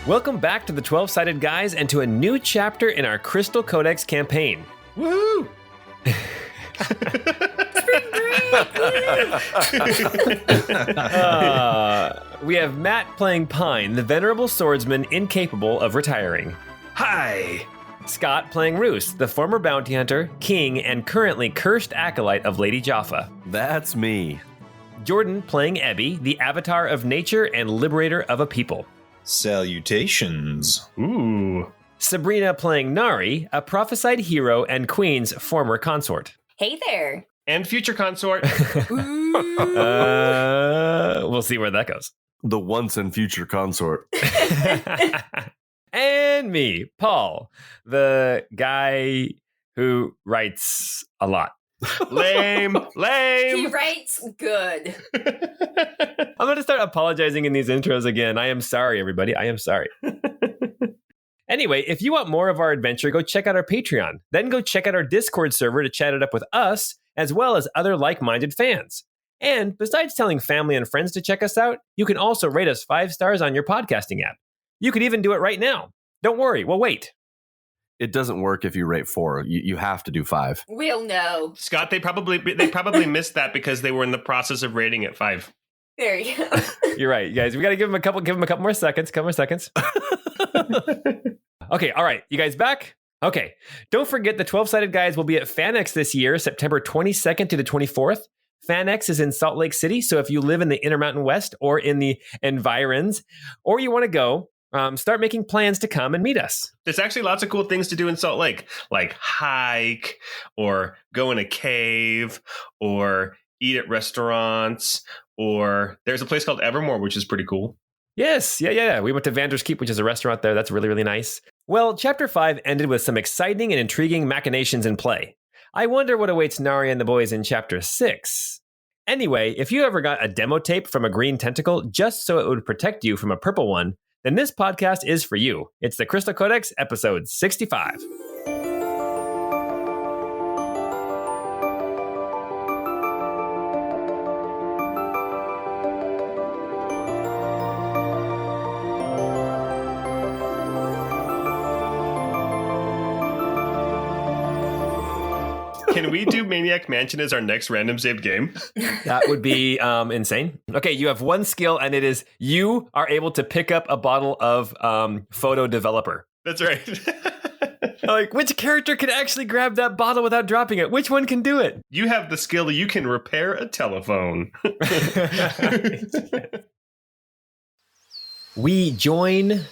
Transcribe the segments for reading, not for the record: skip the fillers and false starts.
Welcome back to the 12-Sided Guys and to a new chapter in our Crystal Codex campaign. Woo! We have Matt playing Pine, the venerable swordsman incapable of retiring. Hi! Scott playing Rousse, the former bounty hunter, king, and currently cursed acolyte of Lady Jaffa. That's me. Jordan playing Ebby, the avatar of nature and liberator of a people. Salutations. Ooh. Sabrina playing Nari, a prophesied hero and Queen's former consort. Hey there. And future consort. We'll see where that goes. The once and future consort. And me, Paul, the guy who writes a lot. Lame. He writes good. I'm going to start apologizing in these intros again. I am sorry, everybody. I am sorry. Anyway, if you want more of our adventure, go check out our Patreon. Then go check out our Discord server to chat it up with us, as well as other like-minded fans. And besides telling family and friends to check us out, you can also rate us 5 stars on your podcasting app. You could even do it right now. Don't worry, we'll wait. It doesn't work if you rate 4. You have to do 5. We'll know. Scott, they probably missed that because they were in the process of rating at 5. There you go. You're right, you guys. We got to give them a couple more seconds. Okay, all right. You guys back? Okay. Don't forget the 12-Sided Guys will be at FanX this year, September 22nd to the 24th. FanX is in Salt Lake City, so if you live in the Intermountain West or in the environs, or you want to go, start making plans to come and meet us. There's actually lots of cool things to do in Salt Lake, like hike or go in a cave or eat at restaurants, or there's a place called Evermore, which is pretty cool. Yes, yeah. We went to Vander's Keep, which is a restaurant there. That's really, really nice. Well, Chapter 5 ended with some exciting and intriguing machinations in play. I wonder what awaits Nari and the boys in Chapter 6. Anyway, if you ever got a demo tape from a green tentacle just so it would protect you from a purple one, then this podcast is for you. It's the Crystal Codex, episode 65. Can we do Maniac Mansion as our next random saved game? That would be insane. Okay, you have one skill, and it is you are able to pick up a bottle of Photo Developer. That's right. Like, which character can actually grab that bottle without dropping it? Which one can do it? You have the skill you can repair a telephone. We join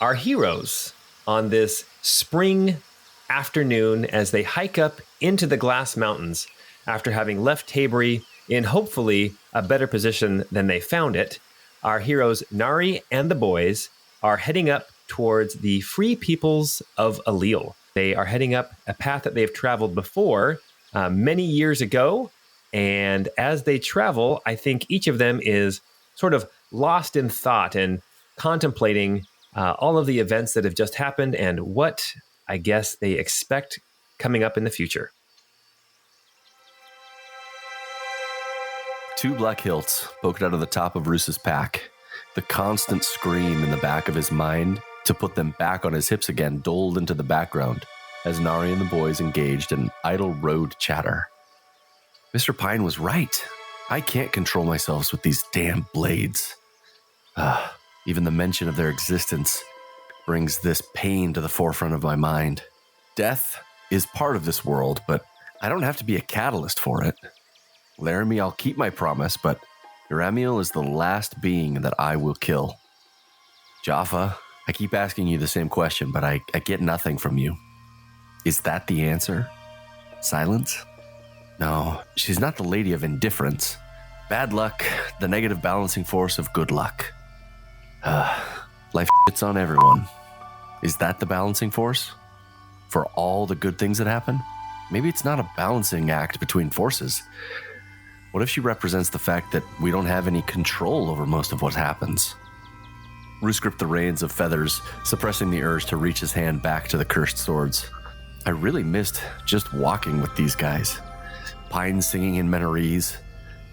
our heroes on this spring afternoon as they hike up into the Glass Mountains after having left Taybury in hopefully a better position than they found it. Our heroes, Nari and the boys, are heading up towards the free peoples of Allele. They are heading up a path that they've traveled before many years ago. And as they travel, I think each of them is sort of lost in thought and contemplating all of the events that have just happened and what I guess they expect coming up in the future. 2 black hilts poked out of the top of Rousse's pack. The constant scream in the back of his mind to put them back on his hips again doled into the background as Nari and the boys engaged in idle road chatter. Mr. Pine was right. I can't control myself with these damn blades. Even the mention of their existence brings this pain to the forefront of my mind. Death is part of this world, but I don't have to be a catalyst for it. Laramie, I'll keep my promise, but Uramiel is the last being that I will kill. Jaffa, I keep asking you the same question, but I get nothing from you. Is that the answer? Silence? No, she's not the lady of indifference. Bad luck, the negative balancing force of good luck. Life hits on everyone. Is that the balancing force? For all the good things that happen? Maybe it's not a balancing act between forces. What if she represents the fact that we don't have any control over most of what happens? Rousse gripped the reins of Feathers, suppressing the urge to reach his hand back to the cursed swords. I really missed just walking with these guys. Pine singing in Menorese,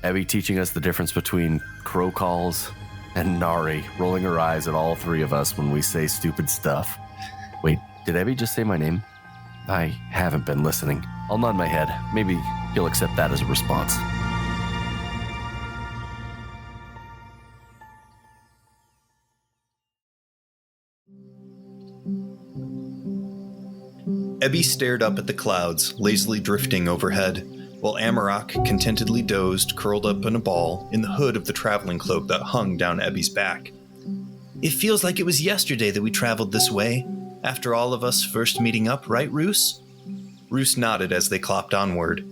Ebby teaching us the difference between crow calls And Nari rolling her eyes at all three of us when we say stupid stuff. Wait, did Abby just say my name? I haven't been listening. I'll nod my head. Maybe he'll accept that as a response. Ebby stared up at the clouds, lazily drifting overhead, while Amarok contentedly dozed, curled up in a ball, in the hood of the traveling cloak that hung down Ebby's back. It feels like it was yesterday that we traveled this way, after all of us first meeting up, right, Rousse? Rousse nodded as they clopped onward.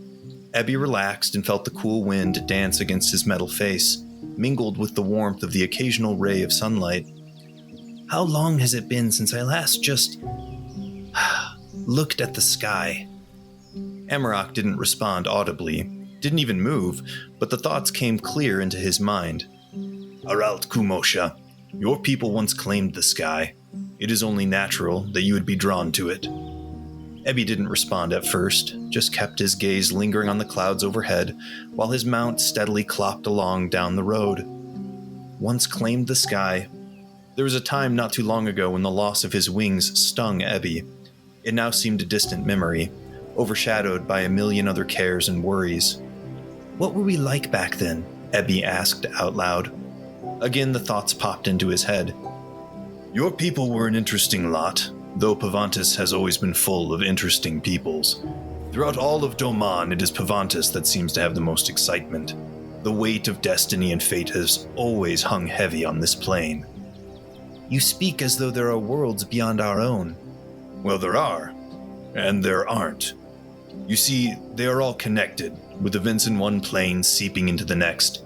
Ebby relaxed and felt the cool wind dance against his metal face, mingled with the warmth of the occasional ray of sunlight. How long has it been since I last just looked at the sky? Amarok didn't respond audibly, didn't even move, but the thoughts came clear into his mind. Aralt Kumosha, your people once claimed the sky. It is only natural that you would be drawn to it. Ebby didn't respond at first, just kept his gaze lingering on the clouds overhead while his mount steadily clopped along down the road. Once claimed the sky. There was a time not too long ago when the loss of his wings stung Ebby. It now seemed a distant memory, overshadowed by a million other cares and worries. What were we like back then? Ebby asked out loud. Again, the thoughts popped into his head. Your people were an interesting lot, though Pavantis has always been full of interesting peoples. Throughout all of Doman, it is Pavantis that seems to have the most excitement. The weight of destiny and fate has always hung heavy on this plane. You speak as though there are worlds beyond our own. Well, there are, and there aren't. You see, they are all connected, with events in one plane seeping into the next.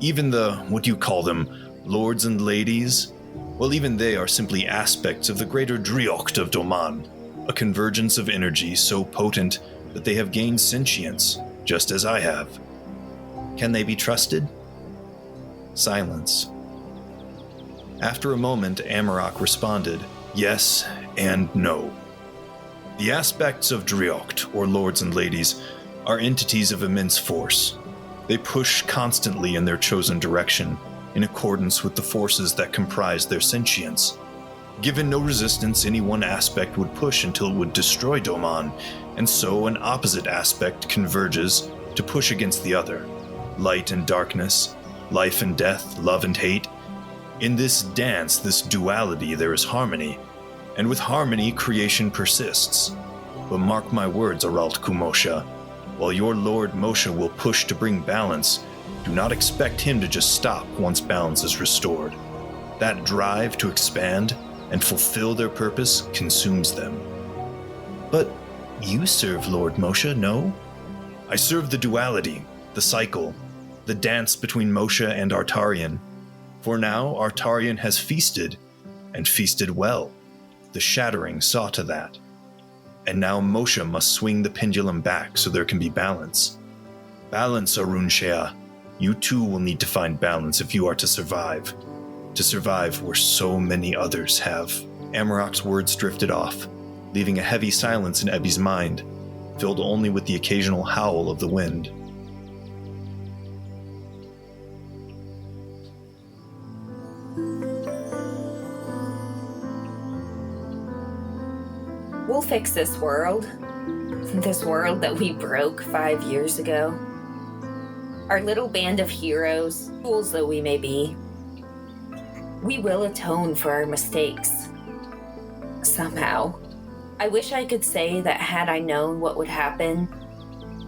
Even the, what do you call them, lords and ladies? Well, even they are simply aspects of the greater Driocht of Doman, a convergence of energy so potent that they have gained sentience, just as I have. Can they be trusted? Silence. After a moment, Amarok responded, yes and no. The aspects of Driocht, or lords and ladies, are entities of immense force. They push constantly in their chosen direction, in accordance with the forces that comprise their sentience. Given no resistance, any one aspect would push until it would destroy Doman, and so an opposite aspect converges to push against the other. Light and darkness, life and death, love and hate. In this dance, this duality, there is harmony, and with harmony, creation persists. But mark my words, Aralt Kumosha, while your Lord Moshe will push to bring balance, do not expect him to just stop once balance is restored. That drive to expand and fulfill their purpose consumes them. But you serve Lord Moshe, no? I serve the duality, the cycle, the dance between Moshe and Artarian. For now, Artarian has feasted, and feasted well. The shattering saw to that. And now Moshe must swing the pendulum back so there can be balance. Balance, Arun Shea. You too will need to find balance if you are to survive. To survive where so many others have. Amarok's words drifted off, leaving a heavy silence in Ebby's mind, filled only with the occasional howl of the wind. We'll fix this world. This world that we broke 5 years ago. Our little band of heroes, fools though we may be. We will atone for our mistakes. Somehow. I wish I could say that had I known what would happen,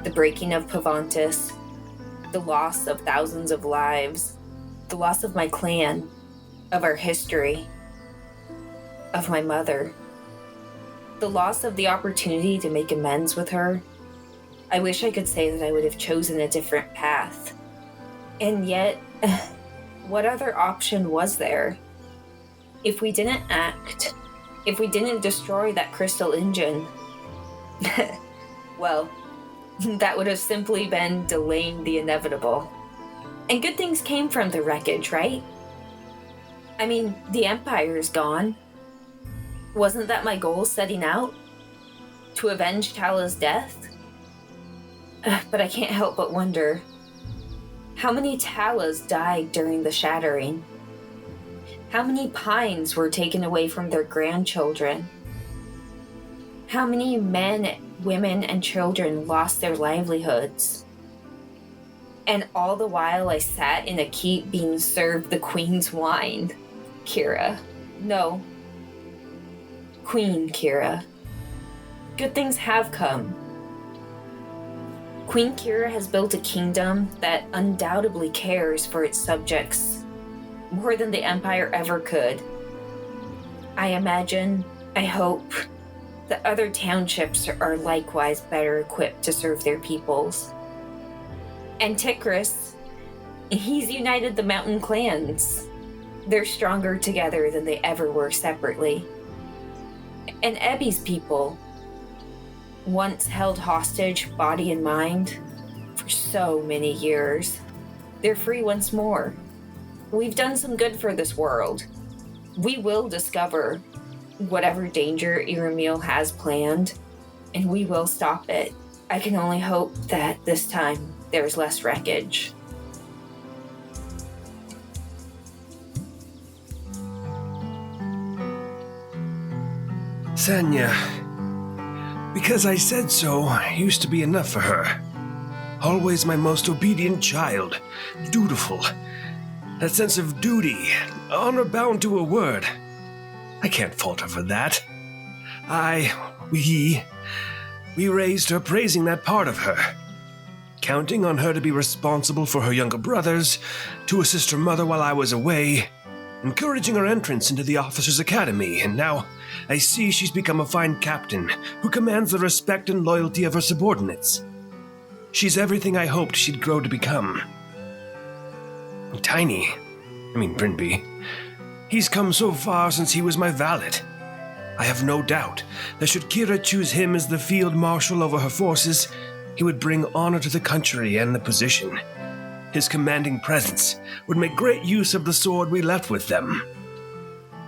the breaking of Pavantis, the loss of thousands of lives, the loss of my clan, of our history, of my mother, the loss of the opportunity to make amends with her. I wish I could say that I would have chosen a different path. And yet, what other option was there? If we didn't act, if we didn't destroy that crystal engine, well, that would have simply been delaying the inevitable. And good things came from the wreckage, right? I mean, the Empire is gone. Wasn't that my goal setting out? To avenge Tala's death? But I can't help but wonder, how many Talas died during the shattering? How many pines were taken away from their grandchildren? How many men, women, and children lost their livelihoods? And all the while I sat in a keep being served the Queen's wine. Kira. No. Queen Kira. Good things have come. Queen Kira has built a kingdom that undoubtedly cares for its subjects more than the Empire ever could. I imagine, I hope, that other townships are likewise better equipped to serve their peoples. And Tikris, he's united the mountain clans. They're stronger together than they ever were separately. And Ebby's people, once held hostage body and mind for so many years, they're free once more. We've done some good for this world. We will discover whatever danger Iramil has planned, and we will stop it. I can only hope that this time there's less wreckage. Sanya, because I said so used to be enough for her. Always my most obedient child, dutiful. That sense of duty, honor bound to a word. I can't fault her for that. We raised her praising that part of her, counting on her to be responsible for her younger brothers, to assist her mother while I was away, encouraging her entrance into the officers' academy, and now I see she's become a fine captain who commands the respect and loyalty of her subordinates. She's everything I hoped she'd grow to become. Brinby, he's come so far since he was my valet. I have no doubt that should Kira choose him as the field marshal over her forces, he would bring honor to the country and the position. His commanding presence would make great use of the sword we left with them.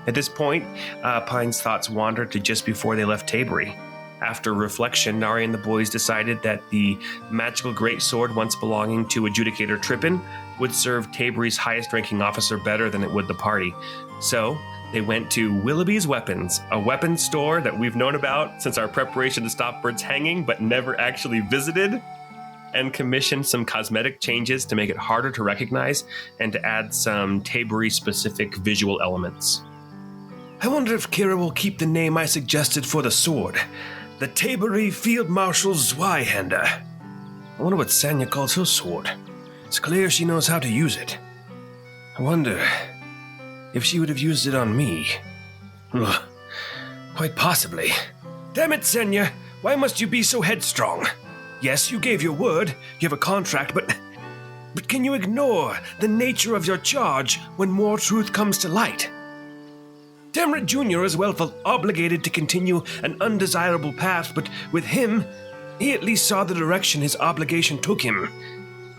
At this point, Pine's thoughts wandered to just before they left Taybury. After reflection, Nari and the boys decided that the magical greatsword once belonging to Adjudicator Trippin would serve Taybury's highest-ranking officer better than it would the party. So, they went to Willoughby's Weapons, a weapons store that we've known about since our preparation to stop birds hanging but never actually visited, and commissioned some cosmetic changes to make it harder to recognize and to add some Taybury-specific visual elements. I wonder if Kira will keep the name I suggested for the sword, the Taybury Field Marshal Zweihander. I wonder what Sanya calls her sword. It's clear she knows how to use it. I wonder if she would have used it on me. Ugh, quite possibly. Damn it, Senya! Why must you be so headstrong? Yes, you gave your word, you have a contract, but can you ignore the nature of your charge when more truth comes to light? Demrit Jr. as well felt obligated to continue an undesirable path, but with him, he at least saw the direction his obligation took him,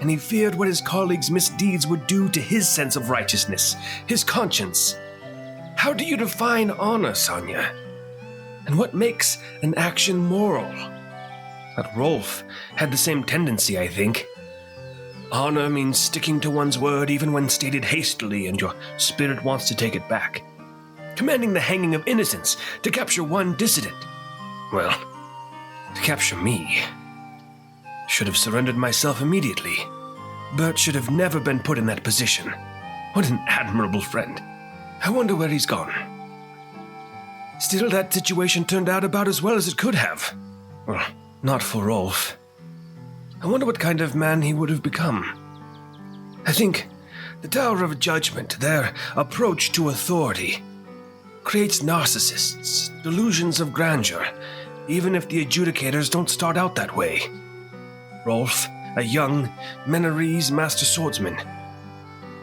and he feared what his colleagues' misdeeds would do to his sense of righteousness, his conscience. How do you define honor, Sanya? And what makes an action moral? But Rolf had the same tendency, I think. Honor means sticking to one's word even when stated hastily and your spirit wants to take it back. Commanding the hanging of innocents to capture one dissident. Well, to capture me. Should have surrendered myself immediately. Bert should have never been put in that position. What an admirable friend. I wonder where he's gone. Still, that situation turned out about as well as it could have. Well, not for Rolf. I wonder what kind of man he would have become. I think the Tower of Judgment, their approach to authority, creates narcissists, delusions of grandeur, even if the adjudicators don't start out that way. Rolf, a young Menarese master swordsman.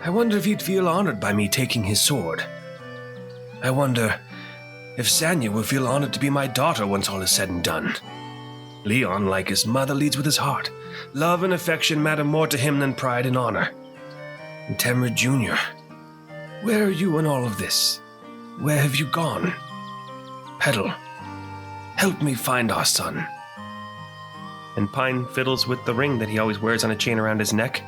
I wonder if he'd feel honored by me taking his sword. I wonder if Sanya will feel honored to be my daughter once all is said and done. Leon, like his mother, leads with his heart. Love and affection matter more to him than pride and honor. And Temrid Jr., where are you in all of this? Where have you gone? Petal, help me find our son. And Pine fiddles with the ring that he always wears on a chain around his neck,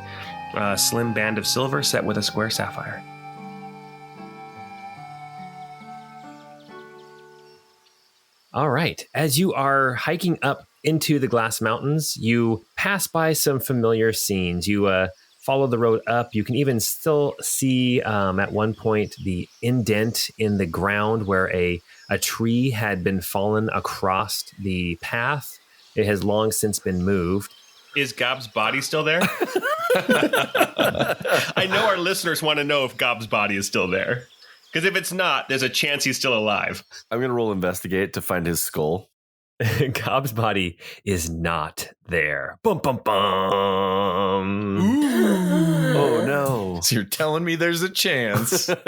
a slim band of silver set with a square sapphire. All right. As you are hiking up into the Glass Mountains, you pass by some familiar scenes. You follow the road up. You can even still see at one point the indent in the ground where a tree had been fallen across the path. It has long since been moved. Is Gob's body still there? I know our listeners want to know if Gob's body is still there. Because if it's not, there's a chance he's still alive. I'm going to roll investigate to find his skull. Cobb's body is not there. Bum, bum, bum. Oh, no. So you're telling me there's a chance. What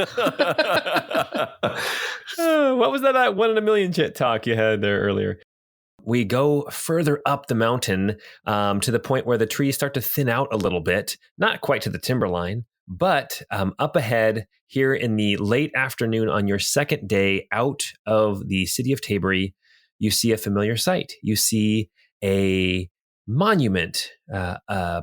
was that 1 in a million chit talk you had there earlier? We go further up the mountain to the point where the trees start to thin out a little bit, not quite to the timberline, but up ahead here in the late afternoon on your second day out of the city of Taybury, you see a familiar sight. You see a monument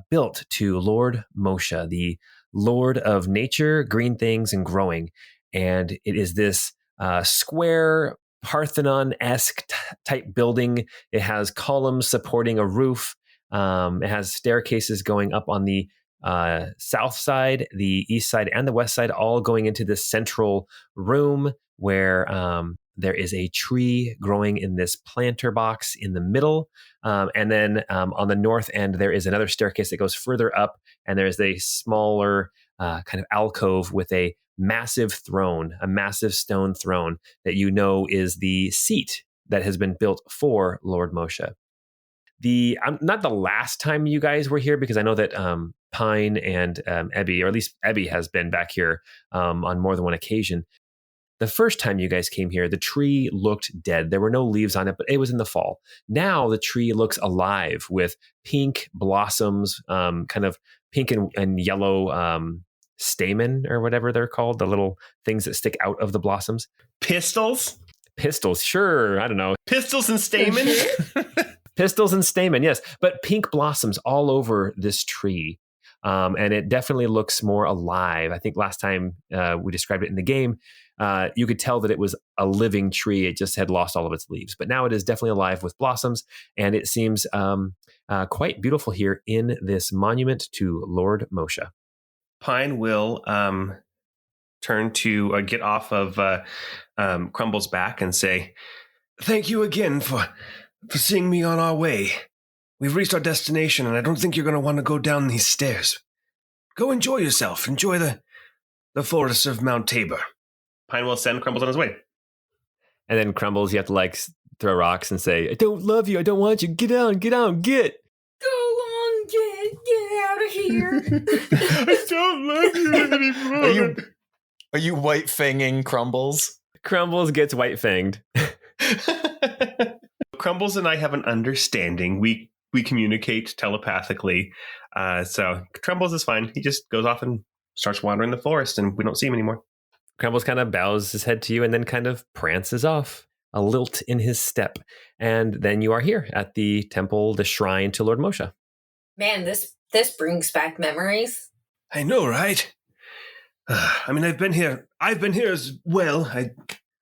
built to Lord Moshe, the Lord of nature, green things, and growing. And it is this square Parthenon-esque type building. It has columns supporting a roof. It has staircases going up on the south side, the east side, and the west side, all going into this central room where there is a tree growing in this planter box in the middle. And then on the north end, there is another staircase that goes further up, and there's a smaller kind of alcove with a massive throne, a massive stone throne that you know is the seat that has been built for Lord Moshe. Not the last time you guys were here, because I know that Pine and Ebby, or at least Ebby has been back here on more than one occasion. The first time you guys came here, the tree looked dead. There were no leaves on it, but it was in the fall. Now the tree looks alive with pink blossoms, kind of pink and yellow stamen or whatever they're called, the little things that stick out of the blossoms. Pistils? Pistils, sure. I don't know. Pistils and stamen? Pistils and stamen, yes. But pink blossoms all over this tree. And it definitely looks more alive. I think last time we described it in the game, you could tell that it was a living tree. It just had lost all of its leaves. But now it is definitely alive with blossoms. And it seems quite beautiful here in this monument to Lord Moshe. Pine will turn to get off of Crumble's back and say, Thank you again for seeing me on our way. We've reached our destination, and I don't think you're going to want to go down these stairs. Go enjoy yourself. Enjoy the forests of Mount Tabor. Pine will send Crumbles on his way. And then Crumbles, you have to throw rocks and say, I don't love you. I don't want you. Get out, get. Go on, get out of here. I don't love you anymore. Are you white fanging Crumbles? Crumbles gets white fanged. Crumbles and I have an understanding. We communicate telepathically. So Crumbles is fine. He just goes off and starts wandering the forest, and we don't see him anymore. Crumbles kind of bows his head to you and then kind of prances off, a lilt in his step. And then you are here at the temple, the shrine to Lord Moshe. Man, this brings back memories. I know, right? I mean, I've been here as well.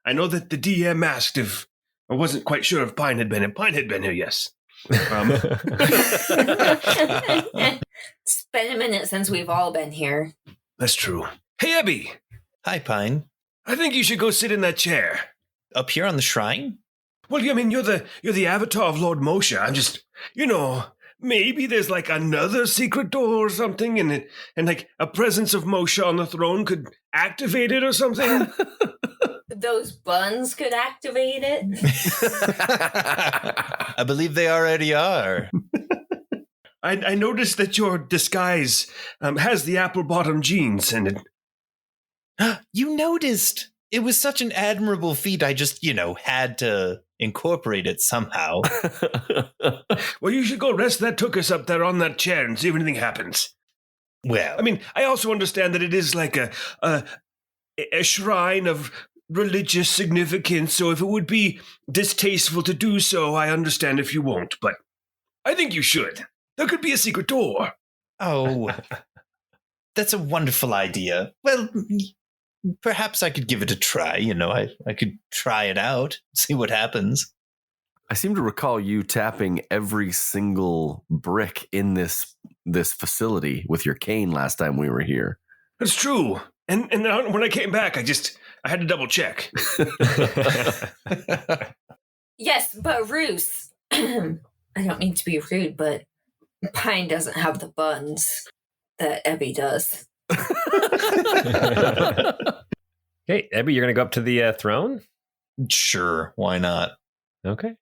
I know that the DM asked if I wasn't quite sure if Pine had been here. Pine had been here, yes. It's been a minute since we've all been here. That's true. Hey, Ebby. Hi, Pine. I think you should go sit in that chair. Up here on the shrine? Well, I mean, you're the avatar of Lord Moshe. I'm just, maybe there's like another secret door or something, and like a presence of Moshe on the throne could activate it or something. Those buns could activate it. I believe they already are. I noticed that your disguise has the apple-bottom jeans, and it... You noticed. It was such an admirable feat. I just, had to incorporate it somehow. Well, you should go rest that tuchus up there on that chair and see if anything happens. Well, I mean, I also understand that it is like a shrine of religious significance, so if it would be distasteful to do so, I understand if you won't, but I think you should. There could be a secret door. Oh, that's a wonderful idea. Well, perhaps I could give it a try, I could try it out, see what happens. I seem to recall you tapping every single brick in this facility with your cane last time we were here. That's true. And then when I came back, I had to double check. Yes, but Rousse, I don't mean to be rude, but Pine doesn't have the buns that Ebby does. Okay, Ebby, you're going to go up to the throne? Sure, why not? Okay.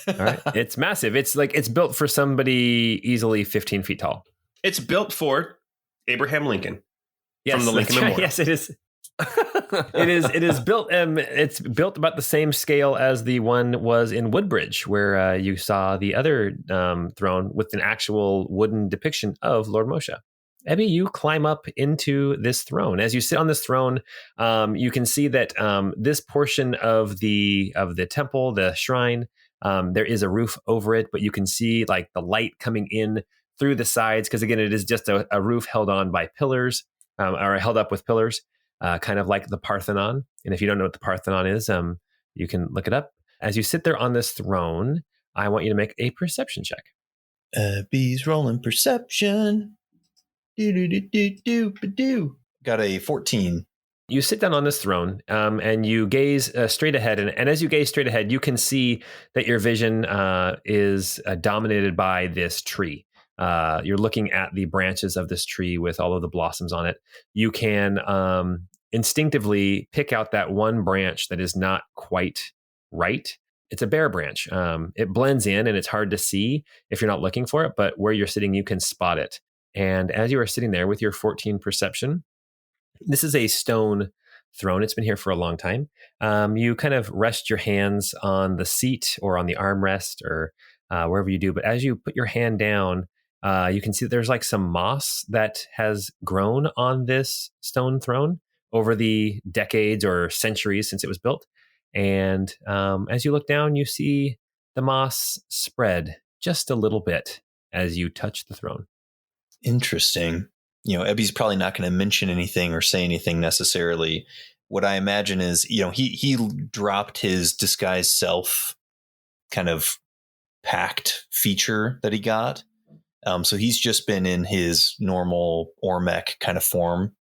All right. It's massive. It's built for somebody easily 15 feet tall. It's built for Abraham Lincoln. Yes, from the Lincoln Memorial. Yes, it is. It is built. It's built about the same scale as the one was in Woodbridge, where you saw the other throne with an actual wooden depiction of Lord Moshe. Ebby, you climb up into this throne. As you sit on this throne, you can see that this portion of the temple, the shrine, there is a roof over it, but you can see like the light coming in through the sides, because again, it is just a roof held on by pillars, or held up with pillars, kind of like the Parthenon. And if you don't know what the Parthenon is, you can look it up. As you sit there on this throne, I want you to make a perception check. Bees rolling perception. Do. Got a 14. You sit down on this throne, and you gaze straight ahead. And as you gaze straight ahead, you can see that your vision is dominated by this tree. You're looking at the branches of this tree with all of the blossoms on it. You can instinctively pick out that one branch that is not quite right. It's a bare branch. It blends in and it's hard to see if you're not looking for it, but where you're sitting, you can spot it. And as you are sitting there with your 14 perception, this is a stone throne. It's been here for a long time. You kind of rest your hands on the seat or on the armrest or wherever you do. But as you put your hand down, you can see that there's like some moss that has grown on this stone throne over the decades or centuries since it was built. And as you look down, you see the moss spread just a little bit as you touch the throne. Interesting. Ebby's probably not going to mention anything or say anything necessarily. What I imagine is, he dropped his disguised self kind of packed feature that he got. So he's just been in his normal Ormec kind of form.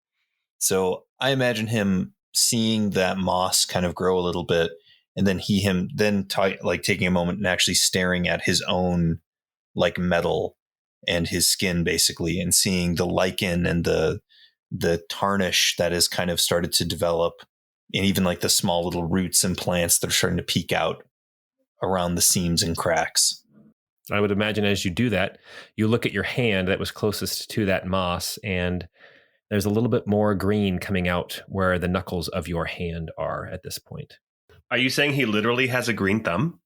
So I imagine him seeing that moss kind of grow a little bit, and then taking a moment and actually staring at his own like metal and his skin basically, and seeing the lichen and the tarnish that has kind of started to develop, and even like the small little roots and plants that are starting to peek out around the seams and cracks. I would imagine as you do that, you look at your hand that was closest to that moss, and there's a little bit more green coming out where the knuckles of your hand are at this point. Are you saying he literally has a green thumb?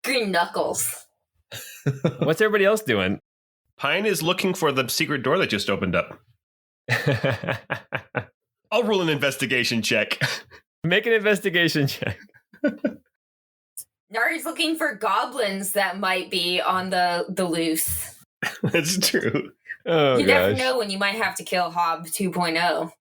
Green knuckles. What's everybody else doing? Pine is looking for the secret door that just opened up. I'll roll an investigation check. Make an investigation check. Nari's looking for goblins that might be on the loose. That's true. Oh, you never know when you might have to kill Hob 2.0.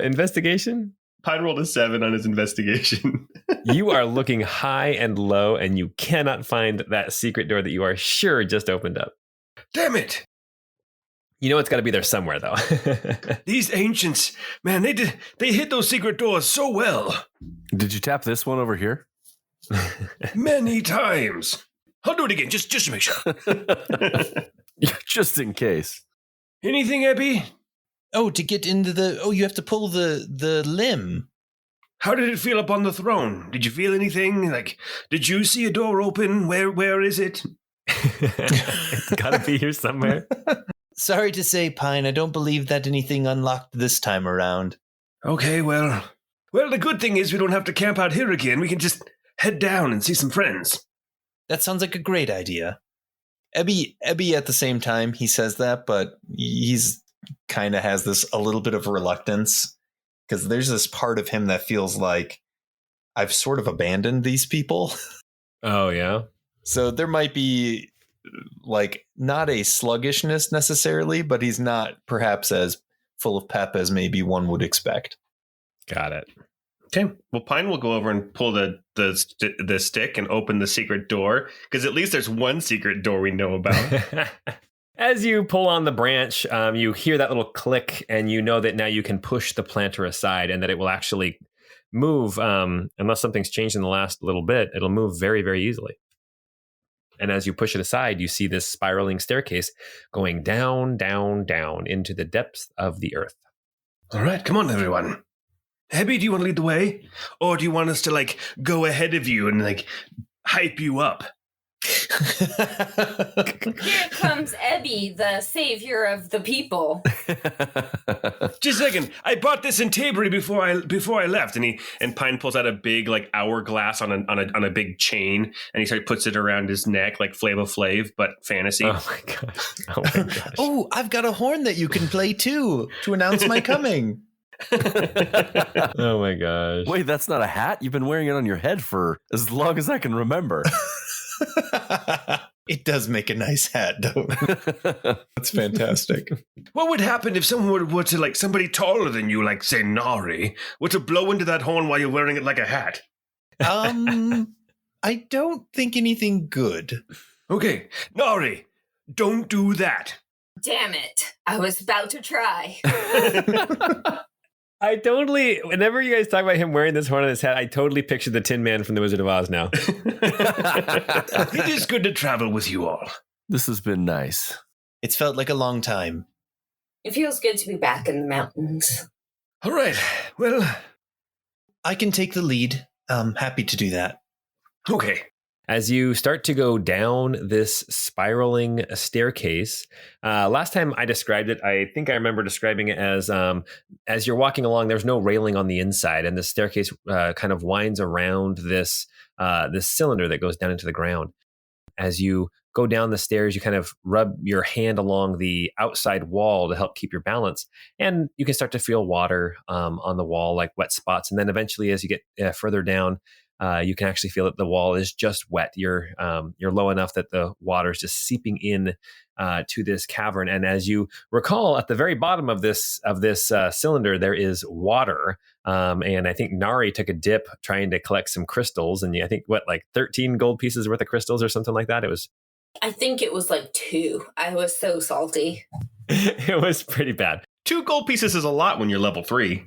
Investigation? Pine rolled a 7 on his investigation. You are looking high and low, and you cannot find that secret door that you are sure just opened up. Damn it! You know it's got to be there somewhere, though. These ancients, man, they hit those secret doors so well. Did you tap this one over here? Many times. I'll do it again, just to make sure. Just in case. Anything, Ebby? Oh, to get into you have to pull the limb. How did it feel up on the throne? Did you feel anything? Like, did you see a door open? Where is it? It's got to be here somewhere. Sorry to say, Pine, I don't believe that anything unlocked this time around. Okay, well, the good thing is we don't have to camp out here again. We can just head down and see some friends. That sounds like a great idea. Ebby at the same time, he says that, but he's kind of has this a little bit of reluctance, because there's this part of him that feels like I've sort of abandoned these people. Oh, yeah. So there might be like not a sluggishness necessarily, but he's not perhaps as full of pep as maybe one would expect. Got it. Okay. Well, Pine will go over and pull the stick and open the secret door, because at least there's one secret door we know about. As you pull on the branch, you hear that little click, and you know that now you can push the planter aside and that it will actually move. Unless something's changed in the last little bit, it'll move very, very easily. And as you push it aside, you see this spiraling staircase going down, down, down into the depths of the earth. All right, come on, everyone. Abby, do you want to lead the way? Or do you want us to, go ahead of you and, hype you up? Here comes Ebby, the savior of the people. Just a second. I bought this in Taybury before I left. And Pine pulls out a big hourglass on a big chain, and he puts it around his neck like Flava Flav, but fantasy. Oh my gosh! Oh my gosh! Oh, I've got a horn that you can play too to announce my coming. Oh my gosh! Wait, that's not a hat? You've been wearing it on your head for as long as I can remember. It does make a nice hat, though. That's fantastic. What would happen if someone were to, somebody taller than you, say Nari, were to blow into that horn while you're wearing it like a hat? I don't think anything good. Okay, Nari, don't do that. Damn it. I was about to try. I totally, whenever you guys talk about him wearing this horn on his head, I totally picture the Tin Man from The Wizard of Oz now. It is good to travel with you all. This has been nice. It's felt like a long time. It feels good to be back in the mountains. All right, well, I can take the lead. I'm happy to do that. okay. As you start to go down this spiraling staircase, last time I described it, I think I remember describing it as you're walking along, there's no railing on the inside, and the staircase kind of winds around this cylinder that goes down into the ground. As you go down the stairs, you kind of rub your hand along the outside wall to help keep your balance, and you can start to feel water on the wall, like wet spots. And then eventually, as you get further down, you can actually feel that the wall is just wet. You're low enough that the water is just seeping in to this cavern. And as you recall, at the very bottom of this cylinder, there is water. And I think Nari took a dip trying to collect some crystals. And I think 13 gold pieces worth of crystals or something like that. I think it was 2. I was so salty. It was pretty bad. 2 gold pieces is a lot when you're level 3.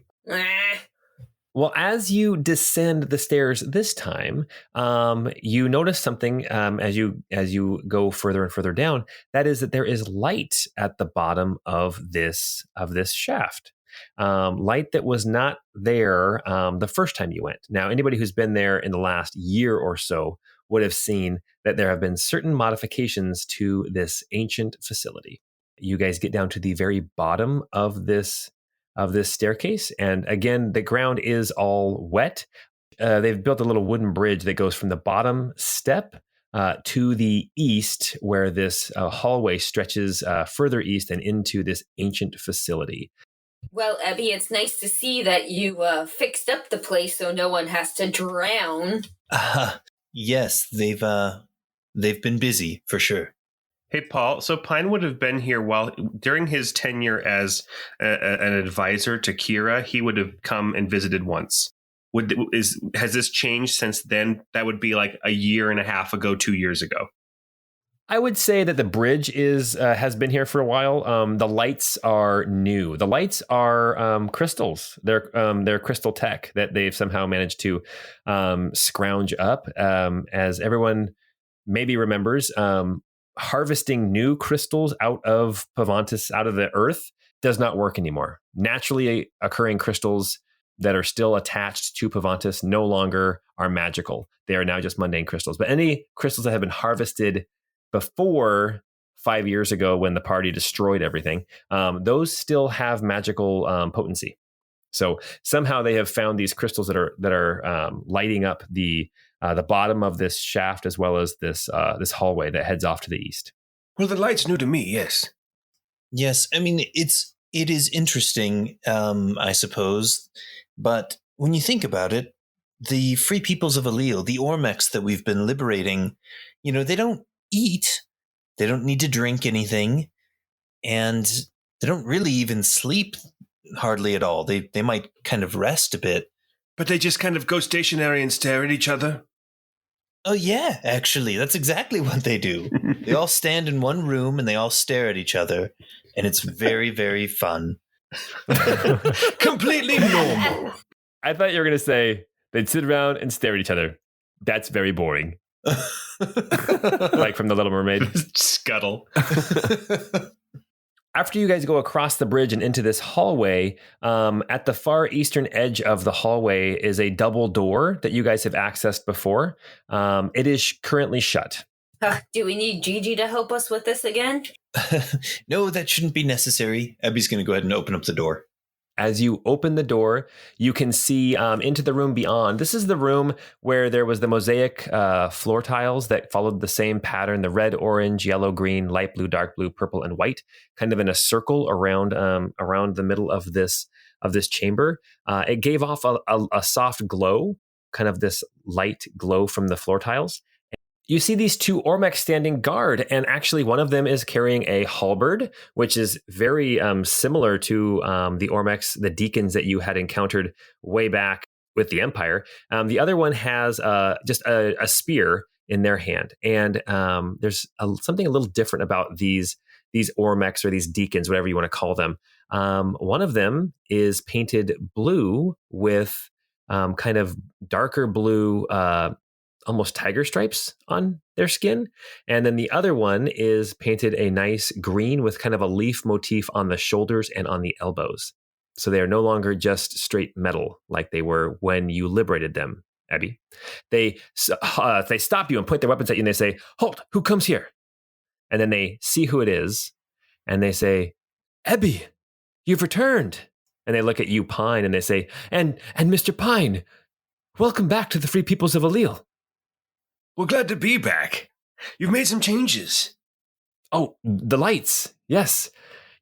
Well, as you descend the stairs this time, you notice something as you go further and further down. That is that there is light at the bottom of this shaft. Light that was not there the first time you went. Now, anybody who's been there in the last year or so would have seen that there have been certain modifications to this ancient facility. You guys get down to the very bottom of this staircase. And again, the ground is all wet. They've built a little wooden bridge that goes from the bottom step to the east, where this hallway stretches further east and into this ancient facility. Well, Ebby, it's nice to see that you fixed up the place so no one has to drown. Yes, they've been busy for sure. Hey, Paul, so Pine would have been here during his tenure as an advisor to Kira. He would have come and visited once. Has this changed since then? That would be a year and a half ago, 2 years ago. I would say that the bridge has been here for a while. The lights are new. The lights are crystals. They're crystal tech that they've somehow managed to scrounge up. As everyone maybe remembers, harvesting new crystals out of Pavantis, out of the earth, does not work anymore. Naturally occurring crystals that are still attached to Pavantis no longer are magical. They are now just mundane crystals. But any crystals that have been harvested before 5 years ago, when the party destroyed everything, those still have magical potency. So somehow they have found these crystals that are lighting up the bottom of this shaft, as well as this hallway that heads off to the east. Well, the light's new to me, yes. Yes, I mean, it is interesting, I suppose. But when you think about it, the free peoples of Allele, the Ormex that we've been liberating, they don't eat. They don't need to drink anything. And they don't really even sleep hardly at all. They might kind of rest a bit. But they just kind of go stationary and stare at each other? Oh, yeah, actually, that's exactly what they do. They all stand in one room and they all stare at each other, and it's very, very fun. Completely normal. I thought you were going to say they'd sit around and stare at each other. That's very boring. Like from The Little Mermaid. Scuttle. After you guys go across the bridge and into this hallway, at the far eastern edge of the hallway is a double door that you guys have accessed before. It is currently shut. Do we need Gigi to help us with this again? No, that shouldn't be necessary. Abby's going to go ahead and open up the door. As you open the door, you can see into the room beyond. This is the room where there was the mosaic floor tiles that followed the same pattern, the red, orange, yellow, green, light blue, dark blue, purple, and white, kind of in a circle around the middle of this chamber. It gave off a soft glow, kind of this light glow from the floor tiles. You see these two Ormecs standing guard, and actually one of them is carrying a halberd, which is very similar to the Ormecs, the deacons that you had encountered way back with the Empire. The other one has just a spear in their hand, and there's something a little different about these Ormecs or these deacons, whatever you want to call them. One of them is painted blue with kind of darker blue almost tiger stripes on their skin. And then the other one is painted a nice green with kind of a leaf motif on the shoulders and on the elbows. So they are no longer just straight metal like they were when you liberated them, Abby. They stop you and point their weapons at you and they say, "Halt, who comes here?" And then they see who it is and they say, "Abby, you've returned." And they look at you, Pine, and they say, and Mr. Pine, welcome back to the Free Peoples of Allele. We're glad to be back. You've made some changes. Oh, the lights. Yes.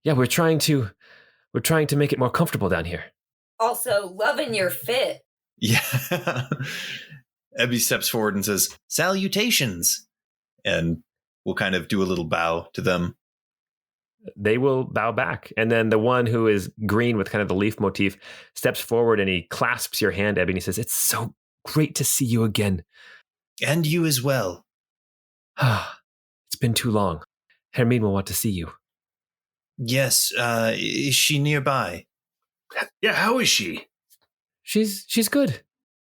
Yeah, we're trying to make it more comfortable down here. Also, loving your fit. Yeah. Abby steps forward and says, "Salutations." And we'll kind of do a little bow to them. They will bow back. And then the one who is green with kind of the leaf motif steps forward and he clasps your hand, Abby, and he says, "It's so great to see you again." And you as well. It's been too long. Hermine will want to see you. Yes, is she nearby? Yeah, how is she? She's good.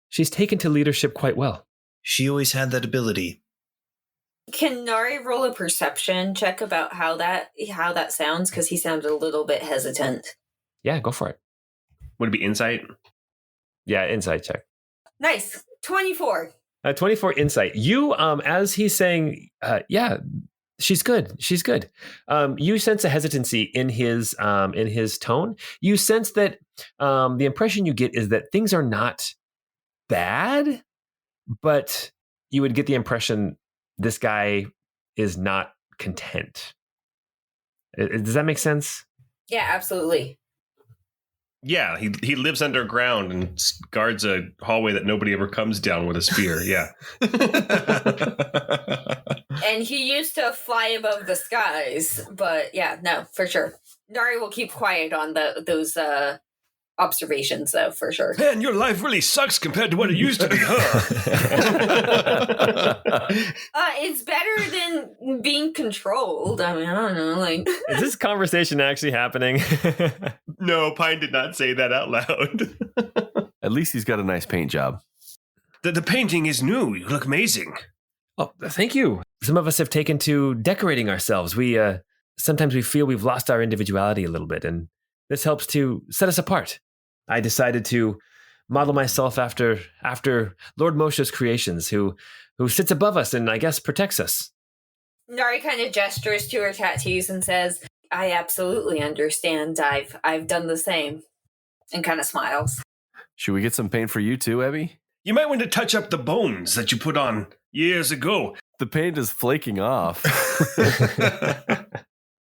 She's taken to leadership quite well. She always had that ability. Can Nari roll a perception check about how that sounds? Because he sounded a little bit hesitant. Yeah, go for it. Would it be insight? Yeah, insight check. Nice. 24. 24 insight. You, as he's saying, yeah, she's good. She's good. You sense a hesitancy in his tone. You sense that the impression you get is that things are not bad, but you would get the impression this guy is not content. Does that make sense? Yeah, absolutely. Yeah, he lives underground and guards a hallway that nobody ever comes down with a spear. Yeah. And he used to fly above the skies, but yeah, no, for sure. Nari will keep quiet on those observations, though, for sure. Man, your life really sucks compared to what it used to be, huh? It's better than being controlled. I mean, I don't know, like... Is this conversation actually happening? No, Pine did not say that out loud. At least he's got a nice paint job. The painting is new. You look amazing. Oh, thank you. Some of us have taken to decorating ourselves. We sometimes we feel we've lost our individuality a little bit, and this helps to set us apart. I decided to model myself after Lord Moshe's creations, who sits above us and I guess protects us. Nari kind of gestures to her tattoos and says, "I absolutely understand. I've done the same," and kind of smiles. Should we get some paint for you too, Abby? You might want to touch up the bones that you put on years ago. The paint is flaking off.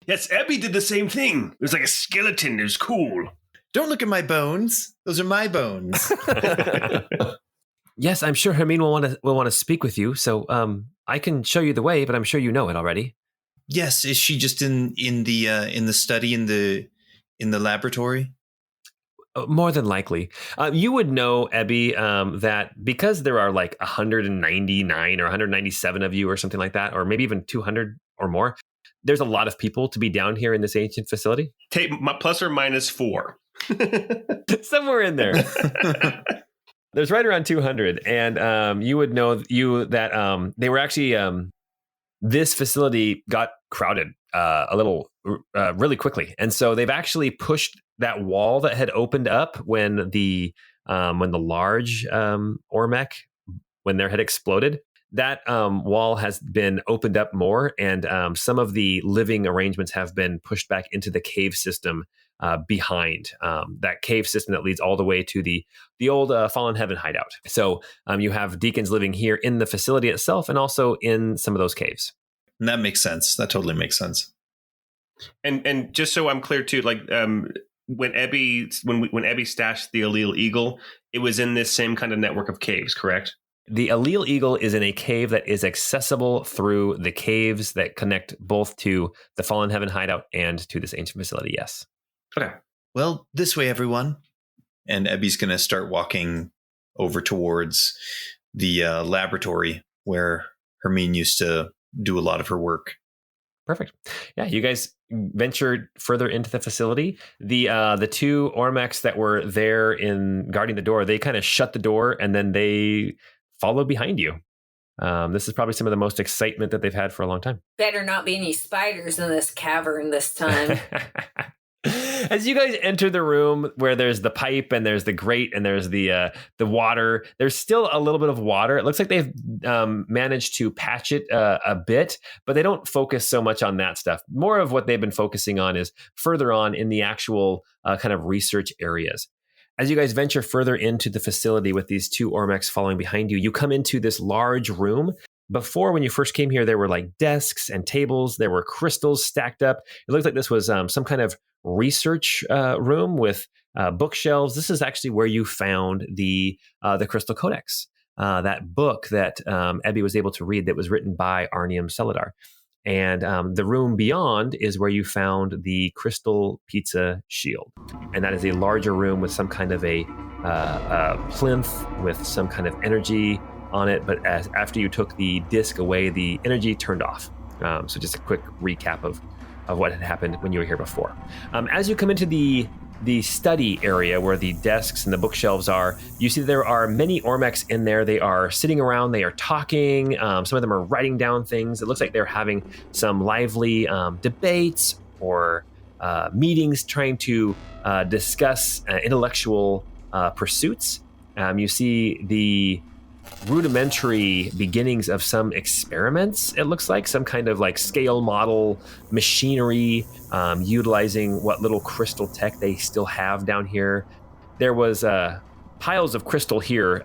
Yes, Abby did the same thing. It was like a skeleton. It was cool. Don't look at my bones. Those are my bones. Yes, I'm sure Hermine will want to speak with you, so I can show you the way, but I'm sure you know it already. Yes, is she just in the study in the laboratory? More than likely. You would know, Ebby, that because there are like 199 or 197 of you or something like that, or maybe even 200 or more, there's a lot of people to be down here in this ancient facility. Take plus or minus 4. Somewhere in there. There's right around 200. And you would know that they were actually, this facility got crowded a little really quickly. And so they've actually pushed that wall that had opened up when the large Ormec, when their head exploded, that wall has been opened up more, and some of the living arrangements have been pushed back into the cave system behind that cave system that leads all the way to the old Fallen Heaven hideout. So you have deacons living here in the facility itself, and also in some of those caves. And that makes sense. That totally makes sense. And just so I'm clear too, like when Ebby stashed the Allele Eagle, it was in this same kind of network of caves, correct? The Allele Eagle is in a cave that is accessible through the caves that connect both to the Fallen Heaven hideout and to this ancient facility, yes. Okay. Well, this way, everyone. And Ebby's going to start walking over towards the laboratory where Hermine used to do a lot of her work. Perfect. Yeah, you guys ventured further into the facility. The two Ormecs that were there in guarding the door, they kind of shut the door and then they followed behind you. This is probably some of the most excitement that they've had for a long time. Better not be any spiders in this cavern this time. As you guys enter the room where there's the pipe and there's the grate and there's the water, there's still a little bit of water. It looks like they've managed to patch it a bit, but they don't focus so much on that stuff. More of what they've been focusing on is further on in the actual kind of research areas. As you guys venture further into the facility with these two Ormecs following behind you, you come into this large room. Before, when you first came here, there were like desks and tables. There were crystals stacked up. It looked like this was some kind of research room with bookshelves. This is actually where you found the Crystal Codex, that book that Ebby was able to read that was written by Arnium Celadar. And the room beyond is where you found the Crystal Pizza Shield. And that is a larger room with some kind of a plinth with some kind of energy on it, but after you took the disc away, the energy turned off. So just a quick recap of what had happened when you were here before. As you come into the study area where the desks and the bookshelves are, you see there are many Ormecs in there. They are sitting around, they are talking. Some of them are writing down things. It looks like they're having some lively debates or meetings trying to discuss intellectual pursuits. You see the rudimentary beginnings of some experiments. It looks like some kind of like scale model machinery, utilizing what little crystal tech they still have down here. There was piles of crystal here